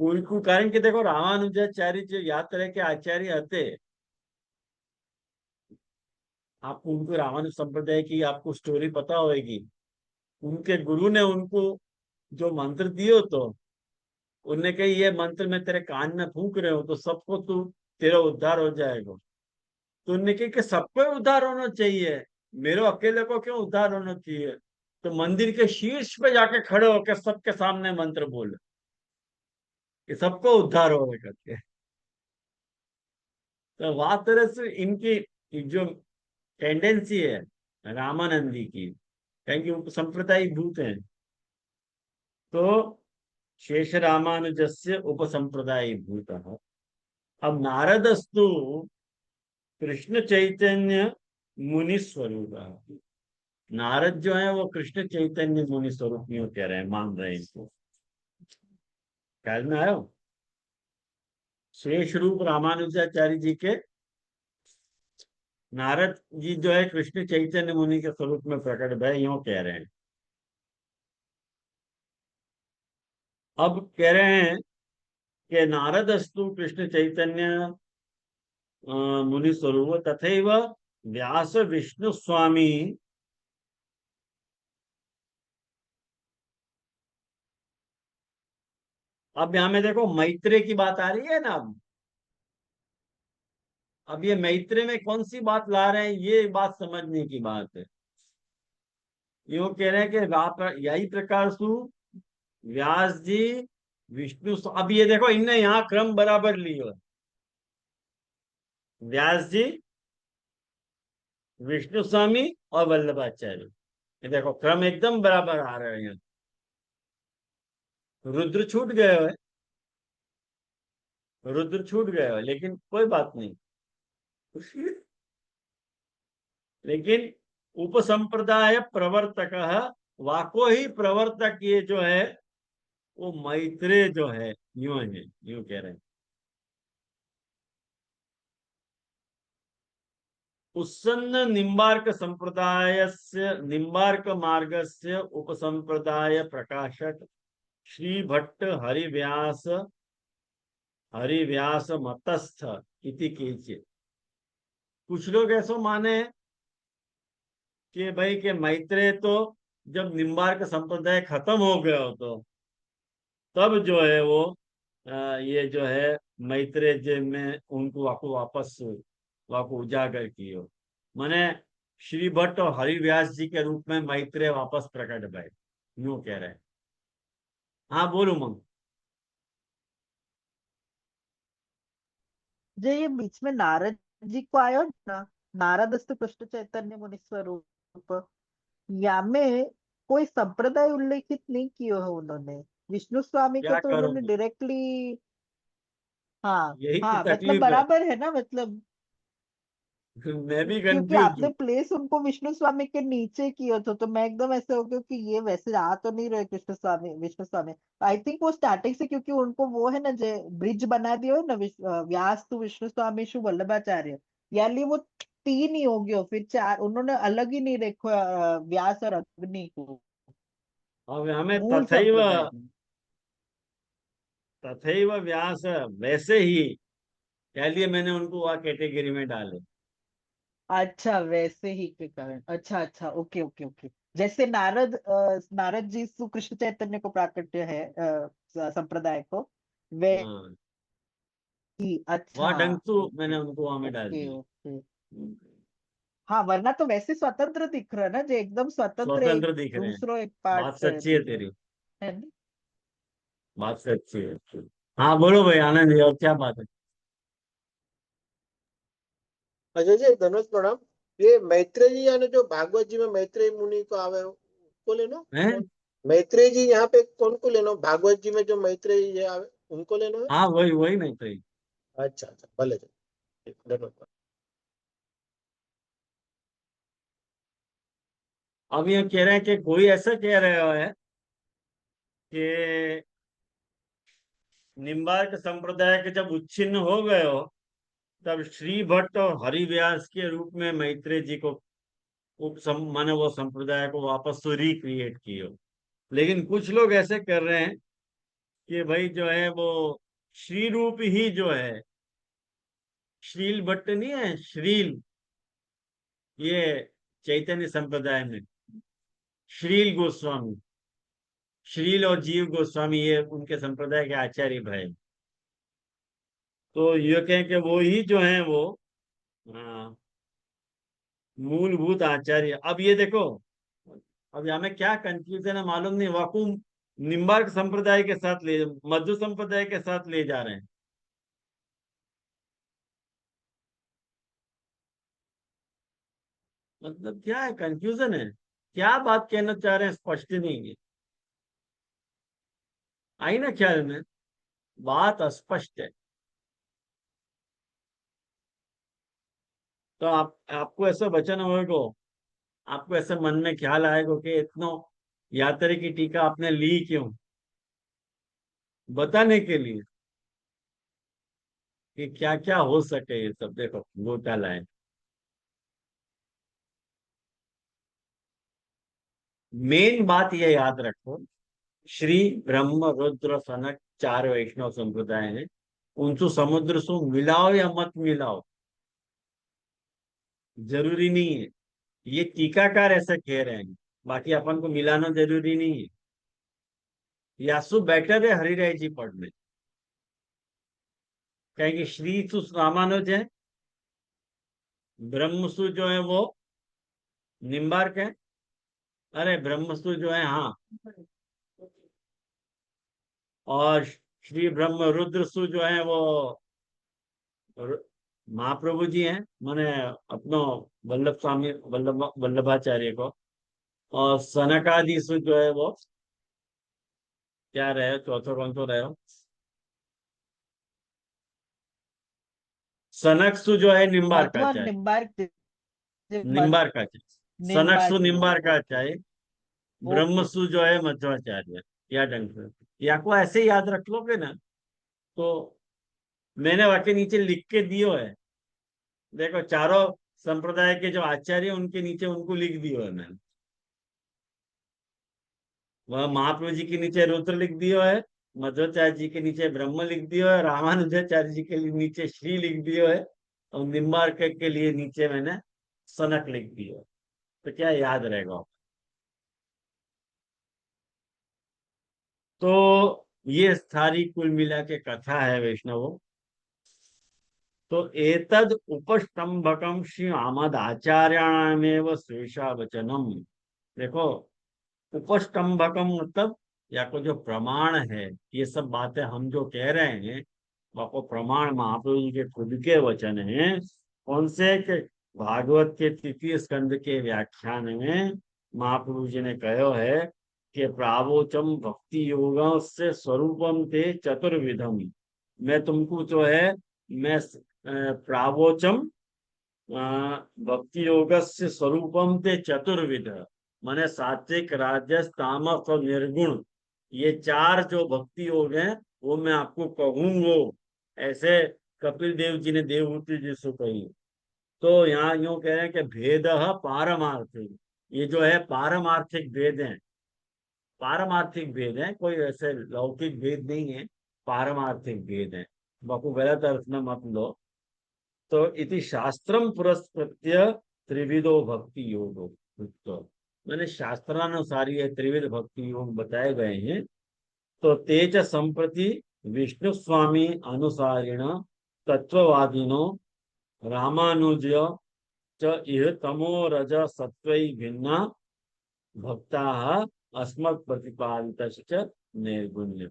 कोई कारण कि देखो रामानुजाचार्य जो यात्रा के आचार्य थे, आपको उनको रामानुज संप्रदाय की आपको स्टोरी पता होगी। उनके गुरु ने उनको जो मंत्र दिए तो उनने कही ये मंत्र मैं तेरे कान में फूंक रहे हो तो सबको तू तेरा उद्धार हो जाएगा। तो उनने कही कि सबको उद्धार होना चाहिए, मेरे अकेले को क्यों उद्धार होना चाहिए? तो मंदिर के शीर्ष पे जाके खड़े होकर सबके सामने मंत्र बोले कि सबको उद्धार होगा करके। तो वह तरह से इनकी जो टेंडेंसी है रामानंदी की, कहेंगे संप्रदायिक भूत हैं। तो शेष रामानुजस्य उपसंप्रदाय भूत। अब नारदस्तु कृष्ण चैतन्य मुनि स्वरूप। नारद जो है वो कृष्ण चैतन्य मुनि स्वरूप नहीं कह रहे हैं, मान रहे हैं इनको। ख्याल में आयो? शेष रूप रामानुजाचार्य जी के नारद जी जो है कृष्ण चैतन्य मुनि के स्वरूप में प्रकट भय, यूं कह रहे हैं। अब कह रहे हैं कि नारदस्तु कृष्ण चैतन्य मुनि स्वरूप तथैव व्यास विष्णु स्वामी अब यहां में देखो मैत्रेय की बात आ रही है ना। अब ये मैत्रेय में कौन सी बात ला रहे हैं, ये बात समझने की बात है। यूं कह रहे हैं कि यही प्रकार सु व्यास जी विष्णु। अब ये देखो इनने यहाँ क्रम बराबर लिया, व्यास जी, विष्णु स्वामी और वल्लभाचार्य। ये देखो क्रम एकदम बराबर आ रहे हैं। रुद्र छूट गए हुए, रुद्र छूट गए हुए, लेकिन कोई बात नहीं। लेकिन उपसंप्रदाय प्रवर्तक, वाको ही प्रवर्तक ये जो है वो मैत्रेय जो है, यूं है, यूं कह रहे हैं। उत्सन्न निम्बार्क संप्रदायस्य निम्बार्क मार्गस्य उपसंप्रदाय प्रकाशक श्री भट्ट हरिव्यास मतस्थ इति केचित्। कुछ लोग ऐसा माने कि भाई के मैत्रेय तो जब निम्बार्क संप्रदाय खत्म हो गया हो तो तब जो है वो ये जो है मैत्रेय जी में उनको वापस वाको उजागर कियो। माने श्री भट्ट और हरिव्यास जी के रूप में मैत्रेय वापस प्रकट भय, यूं कह रहे हैं। हाँ बोलू मंग। जो ये बीच में नारद जी को आयो ना, नारदस्त कृष्ण चैतन्य मुनि स्वरूप, या में कोई संप्रदाय उल्लेखित नहीं किया है उन्होंने। विष्णु स्वामी को क्या तो करूं, उन्होंने डायरेक्टली, हाँ यही तो हाँ, मतलब तकलीफ है। बराबर है ना, मतलब मैं भी क्योंकि कंफ्यूज आपने हूँ। प्लेस उनको विष्णु स्वामी के नीचे किया था, तो मैं एकदम ऐसे हो गया कि ये वैसे आ तो नहीं रहे कृष्ण स्वामी विष्णु स्वामी। आई थिंक वो स्टार्टिंग से, क्योंकि उनको वो है ना जो ब्रिज बना दिया हो ना, व्यास तो विष्णु स्वामी शु वल्लभाचार्य, यानी वो तीन ही हो गयो, फिर चार उन्होंने अलग ही नहीं रखो व्यास और अग्नि को अब हमें मूल संप्रदाय में। तथैव व्यास वैसे ही, कह लिए मैंने उनको वह कैटेगरी में डाले। अच्छा, वैसे ही के कारण, अच्छा अच्छा, ओके ओके ओके। जैसे नारद जी कृष्ण चैतन्य को प्राकट्य है, संप्रदाय को, वे हाँ, ही, वह अच्छा, ढंग से मैंने ओके उनको वहां में डाल ओके दिए। ओके। हाँ, वरना तो वैसे स्वतंत्र दिख रहा है ना, जो एकदम स्वतंत्र एक स्वतंत्र दिख रहे हैं। दूसरो एक पार्ट बात सच्ची है दिख रहा तेरी, है ना। बात सच्ची है। हाँ बोलो भाई आनंद जी, और क्या बात है। अजय जी धन्यवाद प्रणाम। ये मैत्रेय जी यानी जो भागवत जी में मैत्रेय मुनि को आवे उसको लेना हैं? कौन? मैत्रेय जी यहाँ पे कौन को लेना? भागवत जी में जो मैत्रेय जी आवे उनको लेना है? हाँ वही वही नहीं तो। अच्छा अच्छा, भले जी, धन्यवाद। अब ये कह रहे हैं कि कोई ऐसा कह रहा है कि निम्बार्क संप्रदाय के जब उच्छिन्न हो गए हो तब श्री भट्ट और हरिव्यास के रूप में मैत्रेय जी को माने वो संप्रदाय को वापस से रिक्रिएट किए हो। लेकिन कुछ लोग ऐसे कर रहे हैं कि भाई जो है वो श्री रूप ही जो है, श्रील भट्ट नहीं है श्रील, ये चैतन्य संप्रदाय में श्रील गोस्वामी, श्रील और जीव गोस्वामी ये उनके संप्रदाय के आचार्य भाई। तो ये कहें कि वो ही जो है वो हाँ, मूलभूत आचार्य। अब ये देखो, अब हमें क्या कंफ्यूजन है मालूम नहीं, वाकुम निम्बार्क संप्रदाय के साथ ले, मध्य संप्रदाय के साथ ले जा रहे हैं। मतलब क्या है, कंफ्यूजन है, क्या बात कहना चाह रहे हैं स्पष्ट नहीं है। आई ना ख्याल में, बात अस्पष्ट है। तो आपको ऐसा वचन होगा, आपको ऐसे मन में ख्याल आएगा कि इतना यात्री की टीका आपने ली क्यों, बताने के लिए कि क्या क्या हो सके। ये सब देखो घोटाला है। मेन बात ये याद रखो, श्री ब्रह्म रुद्र सनक चार वैष्णव संप्रदाय हैं, उनसे समुद्र से मिलाओ या मत मिलाओ जरूरी नहीं है। ये टीकाकार ऐसा कह रहे हैं, बाकी अपन को मिलाना जरूरी नहीं है। यासु बेटर है हरिराय जी पढ़ने, कहेंगे श्री सु रामानुज है, ब्रह्मसु जो है वो निम्बार्क है, अरे ब्रह्मसु जो है हाँ, और श्री ब्रह्म रुद्र सु जो है वो महाप्रभु जी हैं, माने अपनो वल्लभ स्वामी वल्लभाचार्य को। और सनकादिसु जो है वो क्या रहे, चौथो कौन तो रहे हो, सनकसु जो है मध्व निम्बार्काचार्य, निम्बार्क, निम्बार्काचार्य सनकसु निम्बार्क जी, ओके निम्बार्काचार्य, ओके। ब्रह्मसु जो है मध्वाचार्य। या ढंग से या को ऐसे याद रख लोगे ना तो मैंने वाके नीचे लिख के दियो है। देखो चारों संप्रदाय के जो आचार्य उनके नीचे उनको लिख दियो है मैंने। वह महाप्रभु जी के नीचे रुद्र लिख दियो है, मध्वाचार्य जी के नीचे ब्रह्म लिख दियो है, रामानुजाचार्य जी के लिए नीचे श्री लिख दियो है, और निम्बार्क के लिए नीचे मैंने सनक लिख दियो है। तो क्या याद रहेगा? तो ये सारी कुल मिला के कथा है वैष्णवों। तो एतद उपस्तंभकम श्री आमद आचार्याणामेव श्रेषा वचनम। देखो, उपस्तंभकम मतलब या को जो प्रमाण है, ये सब बातें हम जो कह रहे हैं वो प्रमाण महाप्रभु जी के खुद के वचन हैं। कौन से? के भागवत के तृतीय स्कंद के व्याख्यान में महाप्रभु जी ने कहो है कि प्रावोचम भक्ति योग से स्वरूपम ते चतुर्विधम। मैं तुमको जो है, मैं प्रावोचम भक्ति योग से स्वरूपम ते चतुर्विध, माने सात्विक, राजस, तामस और निर्गुण, ये चार जो भक्ति योग हैं वो मैं आपको कहूंगो। ऐसे कपिल देव जी ने देवहूति जी से कही। तो यहाँ यूं कह रहे हैं कि भेद पारमार्थिक, ये जो है पारमार्थिक भेद है। पारमार्थिक भेद है, कोई ऐसे लौकिक भेद नहीं है, पारमार्थिक भेद है। बापू गलत अर्थ में मत लो। तो इति शास्त्रम पुरस्कृत्य त्रिविधो भक्ति योगो, तो मैंने शास्त्रानुसार ये त्रिविध भक्ति योग बताए गए हैं। तो तेज संप्रति विष्णु स्वामी अनुसारिण तत्ववादिनो रामानुज्य च इह तमो रज सत्वै भिन्ना भक्ता अस्मत् प्रतिपादित निर्गुण्य।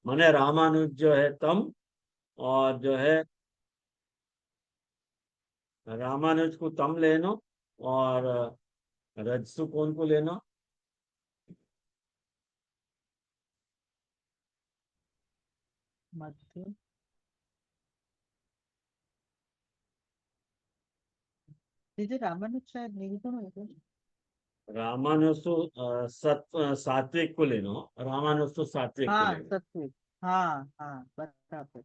माने रामानुज जो है तम, और जो है रामानुज को तम लेनो, और रजसु कौन को लेना? मध्य। दीजिए रामानुज शायद निर्गुण है क्या? रामानुज तो सात्विक को लेना, रामानुज तो सात्विक को हाँ लेना। सत्विक, हाँ हाँ बराबर।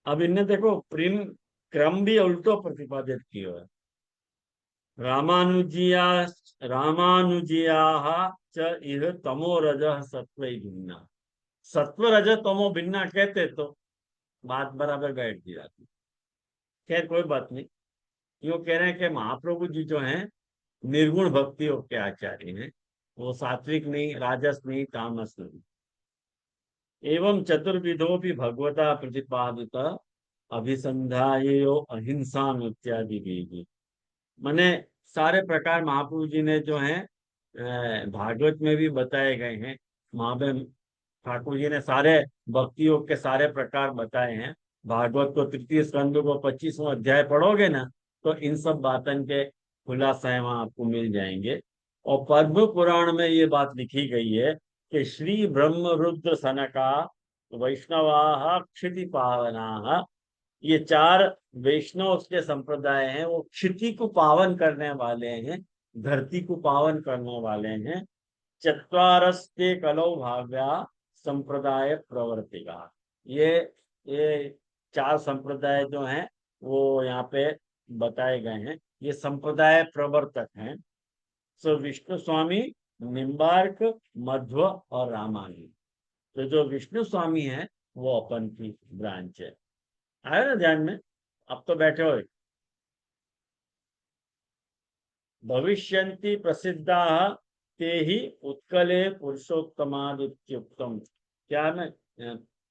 अब इनने देखो प्रेम क्रम भी उल्टो प्रतिपादित किया है। रामानुजिया रामानुजिया च इह तमो रज सत्व भिन्ना। सत्व रज तमो भिन्ना कहते तो बात बराबर बैठ जाती। खैर कोई बात नहीं। यो कह रहे हैं कि महाप्रभु जी जो हैं निर्गुण भक्ति योग के आचार्य हैं। वो सात्विक नहीं, राजस नहीं, तामस नहीं। एवं चतुर्विधो भी भगवता प्रतिपादित अभिसंधायो अहिंसा इत्यादि भी। माने सारे प्रकार महाप्रभु जी ने जो है भागवत में भी बताए गए हैं। महाबे ठाकुर जी ने सारे भक्ति योग के सारे प्रकार बताए हैं। भागवत को तृतीय स्कंद को 25वां अध्याय पढ़ोगे ना, तो इन सब बातन के खुलासा वहां आपको मिल जाएंगे। और पद्म पुराण में ये बात लिखी गई है कि श्री ब्रह्म रुद्र सनका वैष्णवा क्षिति पावना, ये चार वैष्णव के संप्रदाय हैं, वो क्षिति को पावन करने वाले हैं, धरती को पावन करने वाले हैं। चत्वारस्ते कलौ भाव्या संप्रदाय प्रवर्तिका। ये चार संप्रदाय जो हैं वो यहाँ पे बताए गए हैं। ये संप्रदाय प्रवर्तक हैं। सो विष्णु स्वामी, निम्बार्क, मध्व और रामानुज। तो जो विष्णु स्वामी है वो अपन की ब्रांच है। आया ना ध्यान में? अब तो बैठे हो। भविष्यन्ति प्रसिद्धा ते ही उत्कले पुरुषोत्तमादित्युक्तम। क्या मैं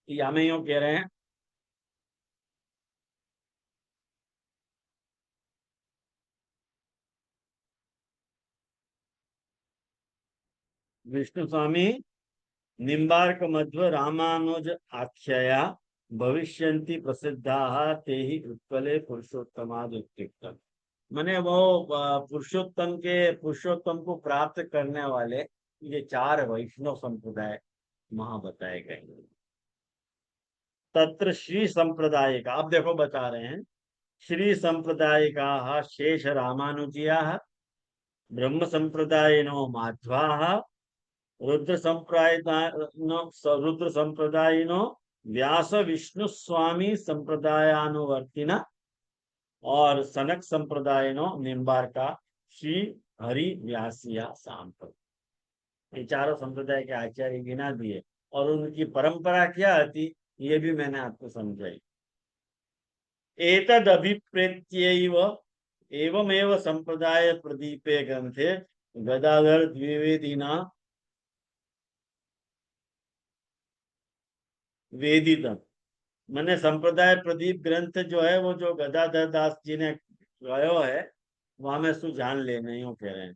हमें यूं कह रहे हैं, विष्णु स्वामी, निम्बार्क, मध्व, रामानुज आख्याया भविष्यन्ति प्रसिद्धा ते ही उत्कले पुरुषोत्तमादित्युक्तम। माने वो पुरुषोत्तम को प्राप्त करने वाले ये चार वैष्णव संप्रदाय वहां बताए गए। तत्र श्री संप्रदाय का, आप देखो बता रहे हैं, श्री संप्रदाय का शेष रामानुजिया, ब्रह्म संप्रदायिनो माध्वा, रुद्र संप्रदायिनो व्यास विष्णु स्वामी संप्रदायानुवर्तिना, और सनक संप्रदाय नो निम्बार्का श्री हरि व्यासिया सांप, ये चारों संप्रदाय के आचार्य गिना दिए और उनकी परंपरा क्या थी ये भी मैंने आपको समझाई। एतद अभिप्रेत्यैव एवमेव संप्रदाय प्रदीपे ग्रंथे गदाधर द्विवेदिना वेदितम, मैंने संप्रदाय प्रदीप ग्रंथ जो है वो जो गदाधर दास जी ने गायो है वहां में सु जान लेने यूं कह रहे हैं।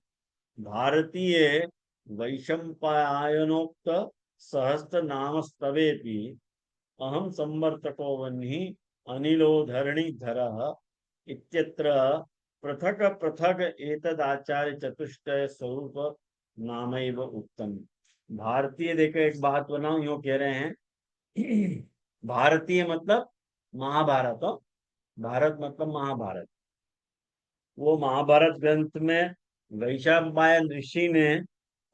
भारतीय वैशंपायनोक्त सहस्त्र नाम स्तवेपि अहम संवर्तको वह्नि अनिलो धरणीधरः इत्यत्र पृथक पृथक एतदाचार्य चतुष्टय स्वरूप नामैव उक्तम। भारतीय, देखो एक बात बनाओ, यूं कह रहे हैं भारतीय मतलब महाभारत हो, भारत मतलब महाभारत। वो महाभारत ग्रंथ में वैशंपायन ऋषि ने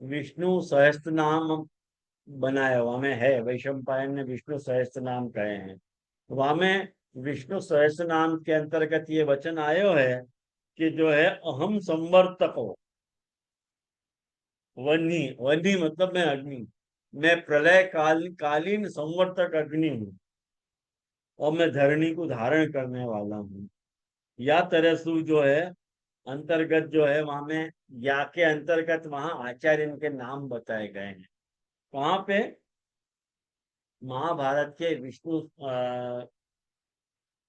विष्णु सहस्त्र नाम बनाया हुआ में है, वैशंपायन ने विष्णु सहस्त्र नाम कहे हैं। वहां में विष्णु सहस्त्र नाम के अंतर्गत ये वचन आयो है कि जो है अहम संवर्तक हो, वन्नी, वन्नी मतलब मैं अग्नि, मैं प्रलय कालीन संवर्तक अग्नि हूँ और मैं धरणी को धारण करने वाला हूँ। या तरसु जो है अंतर्गत जो है वहां में या के अंतर्गत वहां आचार्य इनके नाम बताए गए हैं। कहाँ पे? महाभारत के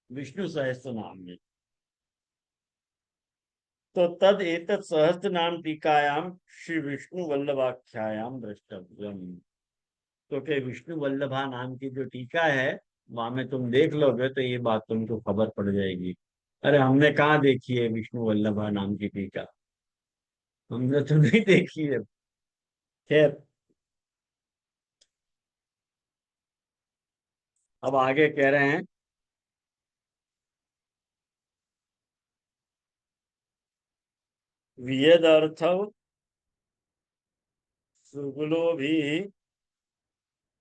विष्णु सहस्त्र नाम में। तो तद एतत् सहस्त्र नाम टीकायाम श्री विष्णु वल्लभाख्यायाम द्रष्टव्यम। तो के विष्णु वल्लभा नाम की जो टीका है वहां में तुम देख लोगे तो ये बात तुमको खबर पड़ जाएगी। अरे हमने कहाँ देखी है विष्णु वल्लभा नाम की टीका, हमने तो नहीं देखी है। खैर अब आगे कह रहे हैं वियद अर्थ सुगुलो भी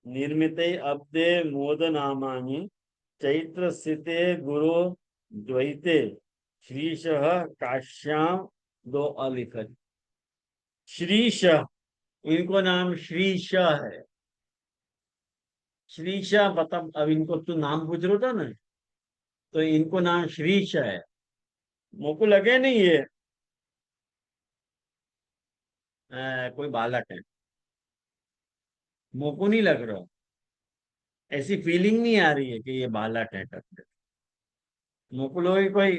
निर्मिते अब्दे मोदनामानि चैत्र स्थिते गुरु द्वैते श्रीश काश्याम दो अलिखत। श्रीश, इनको नाम श्रीश है। श्रीश मतलब अब इनको तो नाम पूछ रहा था ना, तो इनको नाम श्रीश है। मोको लगे नहीं ये कोई बालक है, मोको नहीं लग रहा, ऐसी फीलिंग नहीं आ रही है कि ये बालक है करके। मोको लोग कोई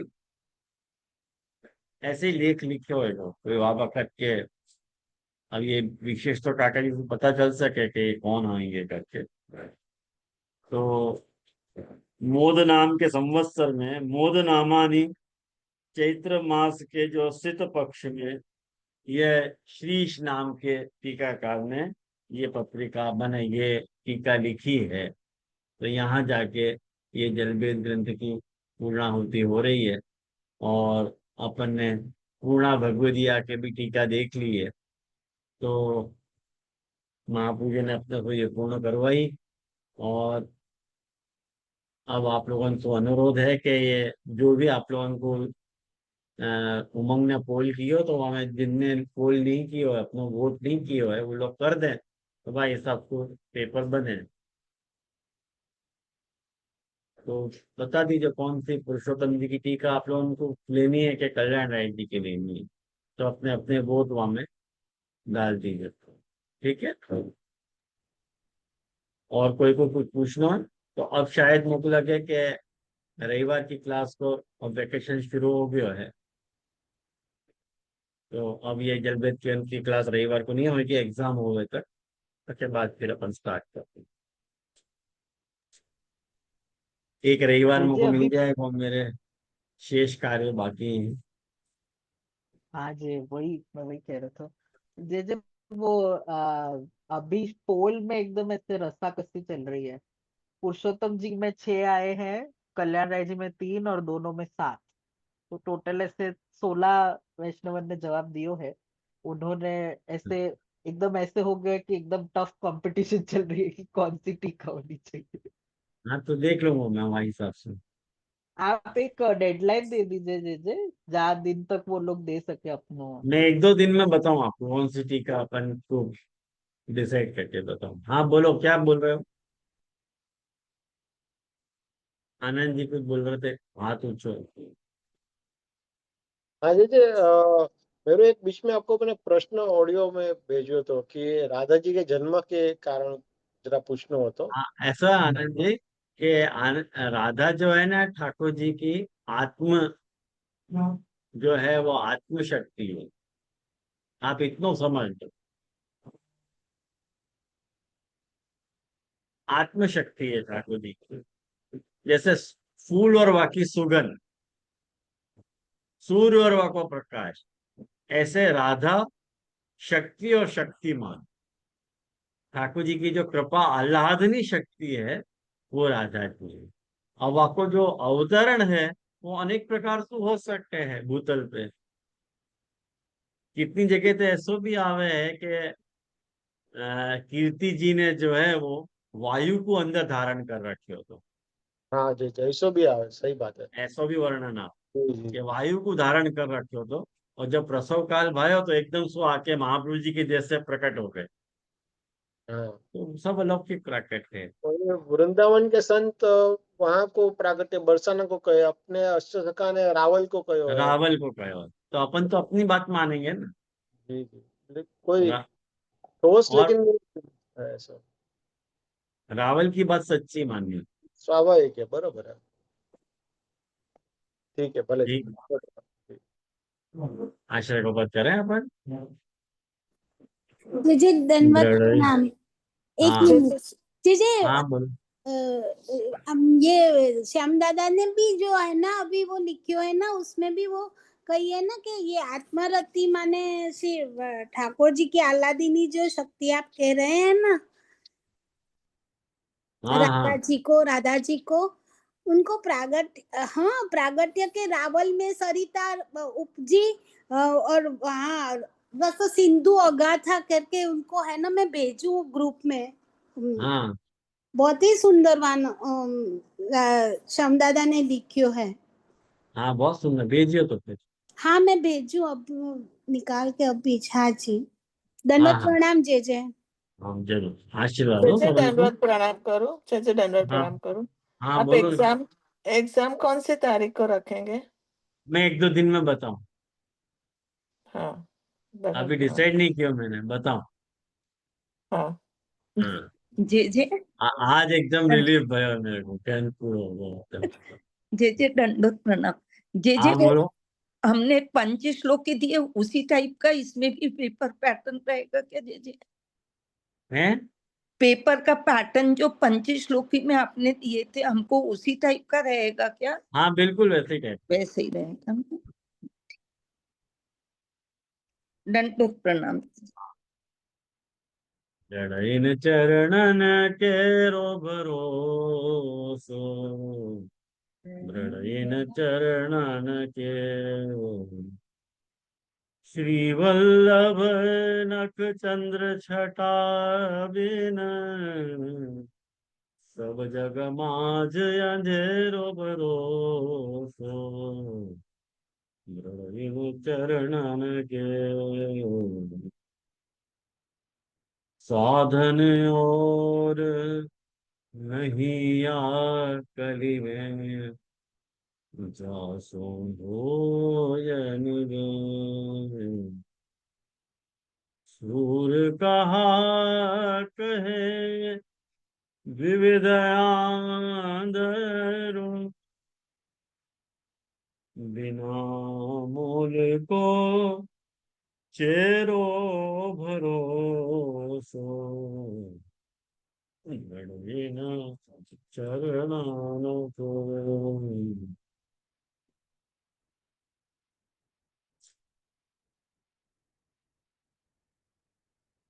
ऐसे ही लेख लिखे हुए तो कोई वाबा करके अब ये विशेष तो काका जी को पता चल सके कि ये कौन होंगे करके। तो मोद नाम के संवत्सर में मोद नामानी चैत्र मास के जो सित पक्ष में यह श्रीश नाम के टीकाकार ने ये पत्रिका बने, ये टीका लिखी है। तो यहाँ जाके ये जलवेद ग्रंथ की पूर्णाहुति हो रही है और अपन ने पूर्णा भगवदिया के भी टीका देख ली है। तो महापूजा ने अपने को ये पूर्ण करवाई और अब आप लोगों को अनुरोध है कि ये जो भी आप लोगों को उमंग ने पोल किया तो हमें जिनने पोल नहीं किया है, अपना वोट नहीं किया है, वो लोग कर दें तो भाई सबको पेपर बने। तो बता दीजिए कौन सी पुरुषोत्तम जी की टीका आप लोगों को लेनी है कि कल्याण राय जी की लेनी है, तो अपने अपने वोट वहां में डाल दीजिए। ठीक है, और कोई को कुछ पूछना है तो अब शायद मुझको लगे कि रविवार की क्लास को अब वेकेशन शुरू हो गया है, तो अब ये जलवेद की क्लास रविवार को नहीं होगी, एग्जाम हो गए तक, उसके बाद फिर अपन स्टार्ट करते हैं। एक रविवार जी मुझको मिल अभी जाएगा, मेरे शेष कार्य बाकी हैं। हाँ जी, वही मैं वही कह रहा था। जैसे वो अभी पोल में एकदम ऐसे रस्साकसी चल रही है। पुरुषोत्तम जी में 6 आए हैं, कल्याण राय जी में 3 और दोनों में 7। तो टोटल ऐसे 16 वैष्णवन ने जवाब दियो है। उन्होंने ऐसे एकदम ऐसे हो गया कि एकदम टफ कंपटीशन चल रही है कि कौन सी टीका होनी चाहिए। हाँ तो देख लूंगा मैं वही हिसाब से। आप एक डेडलाइन दे दीजिए जे जहाँ दिन तक वो लोग दे सके अपनो। मैं 1-2 दिन में बताऊं आपको कौन सी टीका अपन को डिसाइड करके बताऊं। हाँ बोलो, क्या बोल रहे हो? आनंद जी कुछ बोल रहे थे, हाथ ऊंचो। हाँ जी जी, मेरे एक बीच में आपको मैंने प्रश्न ऑडियो में भेजो तो कि राधा जी के जन्म के कारण जरा पूछना हो तो। हाँ, ऐसा आनंद जी कि राधा जो है ना ठाकुर जी की आत्म जो है वो आत्म शक्ति है। आप इतना समझ लो, आत्म शक्ति है ठाकुर जी की। जैसे फूल और वाकी सुगंध, सूर्य और वाको प्रकाश, ऐसे राधा शक्ति और शक्तिमान। ठाकुर जी की जो कृपा आह्लादनी शक्ति है वो राधा की है। और वाको जो अवतरण है वो अनेक प्रकार से हो सकते हैं भूतल पे। कितनी जगह तो ऐसो भी आवे है कि कीर्ति जी ने जो है वो वायु को अंदर धारण कर रखे हो। तो हाँ जी, जैसो भी आवे, सही बात है। ऐसो भी वर्णन आप जी जी कि जी। वायु को धारण कर रखे हो। तो और जब प्रसव काल भयो तो एकदम सो आके महाप्रभु जी के जैसे प्रकट हो गए। हाँ, तो सब अलौकिक प्रकट है। और ये वृंदावन के संत वहाँ को प्रागट्य बरसाना को कहे, अपने अष्टसखा ने रावल को कहो है। रावल को कहो तो अपन तो अपनी बात मानेंगे ना। जी जी, कोई रा, ठोस और लेकिन नहीं है ऐसा। रावल की बात सच्ची मानिए। स्वाभाविक है, बरोबर है। ठीक है, भले जी। ठीक, आश्रय को बात करें अपन। जी धन्यवाद दृढ़, प्रणाम। एक हाँ मिनट जी हाँ बोलो। ये श्याम दादा ने भी जो है ना अभी वो लिखियो है ना उसमें भी वो कही है ना कि ये आत्मरति माने सिर्फ ठाकुर जी की आह्लादिनी जो शक्ति आप कह रहे हैं ना, हाँ हाँ राधा जी को उनको हाँ प्रागट्य के रावल में सरिता उपजी और वहाँ बस सिंधु अगाथा करके उनको है ना मैं भेजू ग्रुप में। हाँ बहुत ही सुंदर श्याम दादा ने लिखियो है। हाँ, बहुत सुंदर, भेजिए तो फिर। हाँ मैं भेजू अब निकाल के अब भेज। हाँ जी, हाँ दंडवत हाँ प्रणाम जय जय। हाँ, जरूर आशीर्वाद हो चाचा सबन को। दंडवत प्रणाम करो, चाचा दंडवत हाँ प्रणाम करो। हाँ आप बोलो। एग्जाम एग्जाम कौन सी तारीख को रखेंगे? मैं 1-2 दिन में बताऊं। हाँ, दंडवत अभी प्रणाम। डिसाइड नहीं किया मैंने, बताऊं। हाँ हाँ, जे जे आज एकदम रिलीफ भयो मेरे को, टेंथ पूरा हो गया एकदम। जे जे दंडोत प्रणाम। जे जे हाँ बोलो। हमने पंच श्लोक के दिए उसी टाइप का इसमें भी पेपर पैटर्न रहेगा क्या जे जे? हैं? पेपर का पैटर्न जो पंच श्लोकी में आपने दिए थे हमको उसी टाइप का रहेगा क्या? हाँ बिल्कुल वैसे ही टाइप। वैसे ही रहेगा। दंडोत प्रणाम। जड़इन चरणन के रो भरोसो, दृढ़इन चरणन के। श्री वल्लभ नख चंद्र छटा बिन, सब जग माज अंधेरो भरोसो, दृढ़ चरणन के। साधन और नहीं कली में, जासो भोजन गे। सूर कहा कहे विविध आंधरो, बिना मूल को चेरो भरोसो, गणवीन चरणन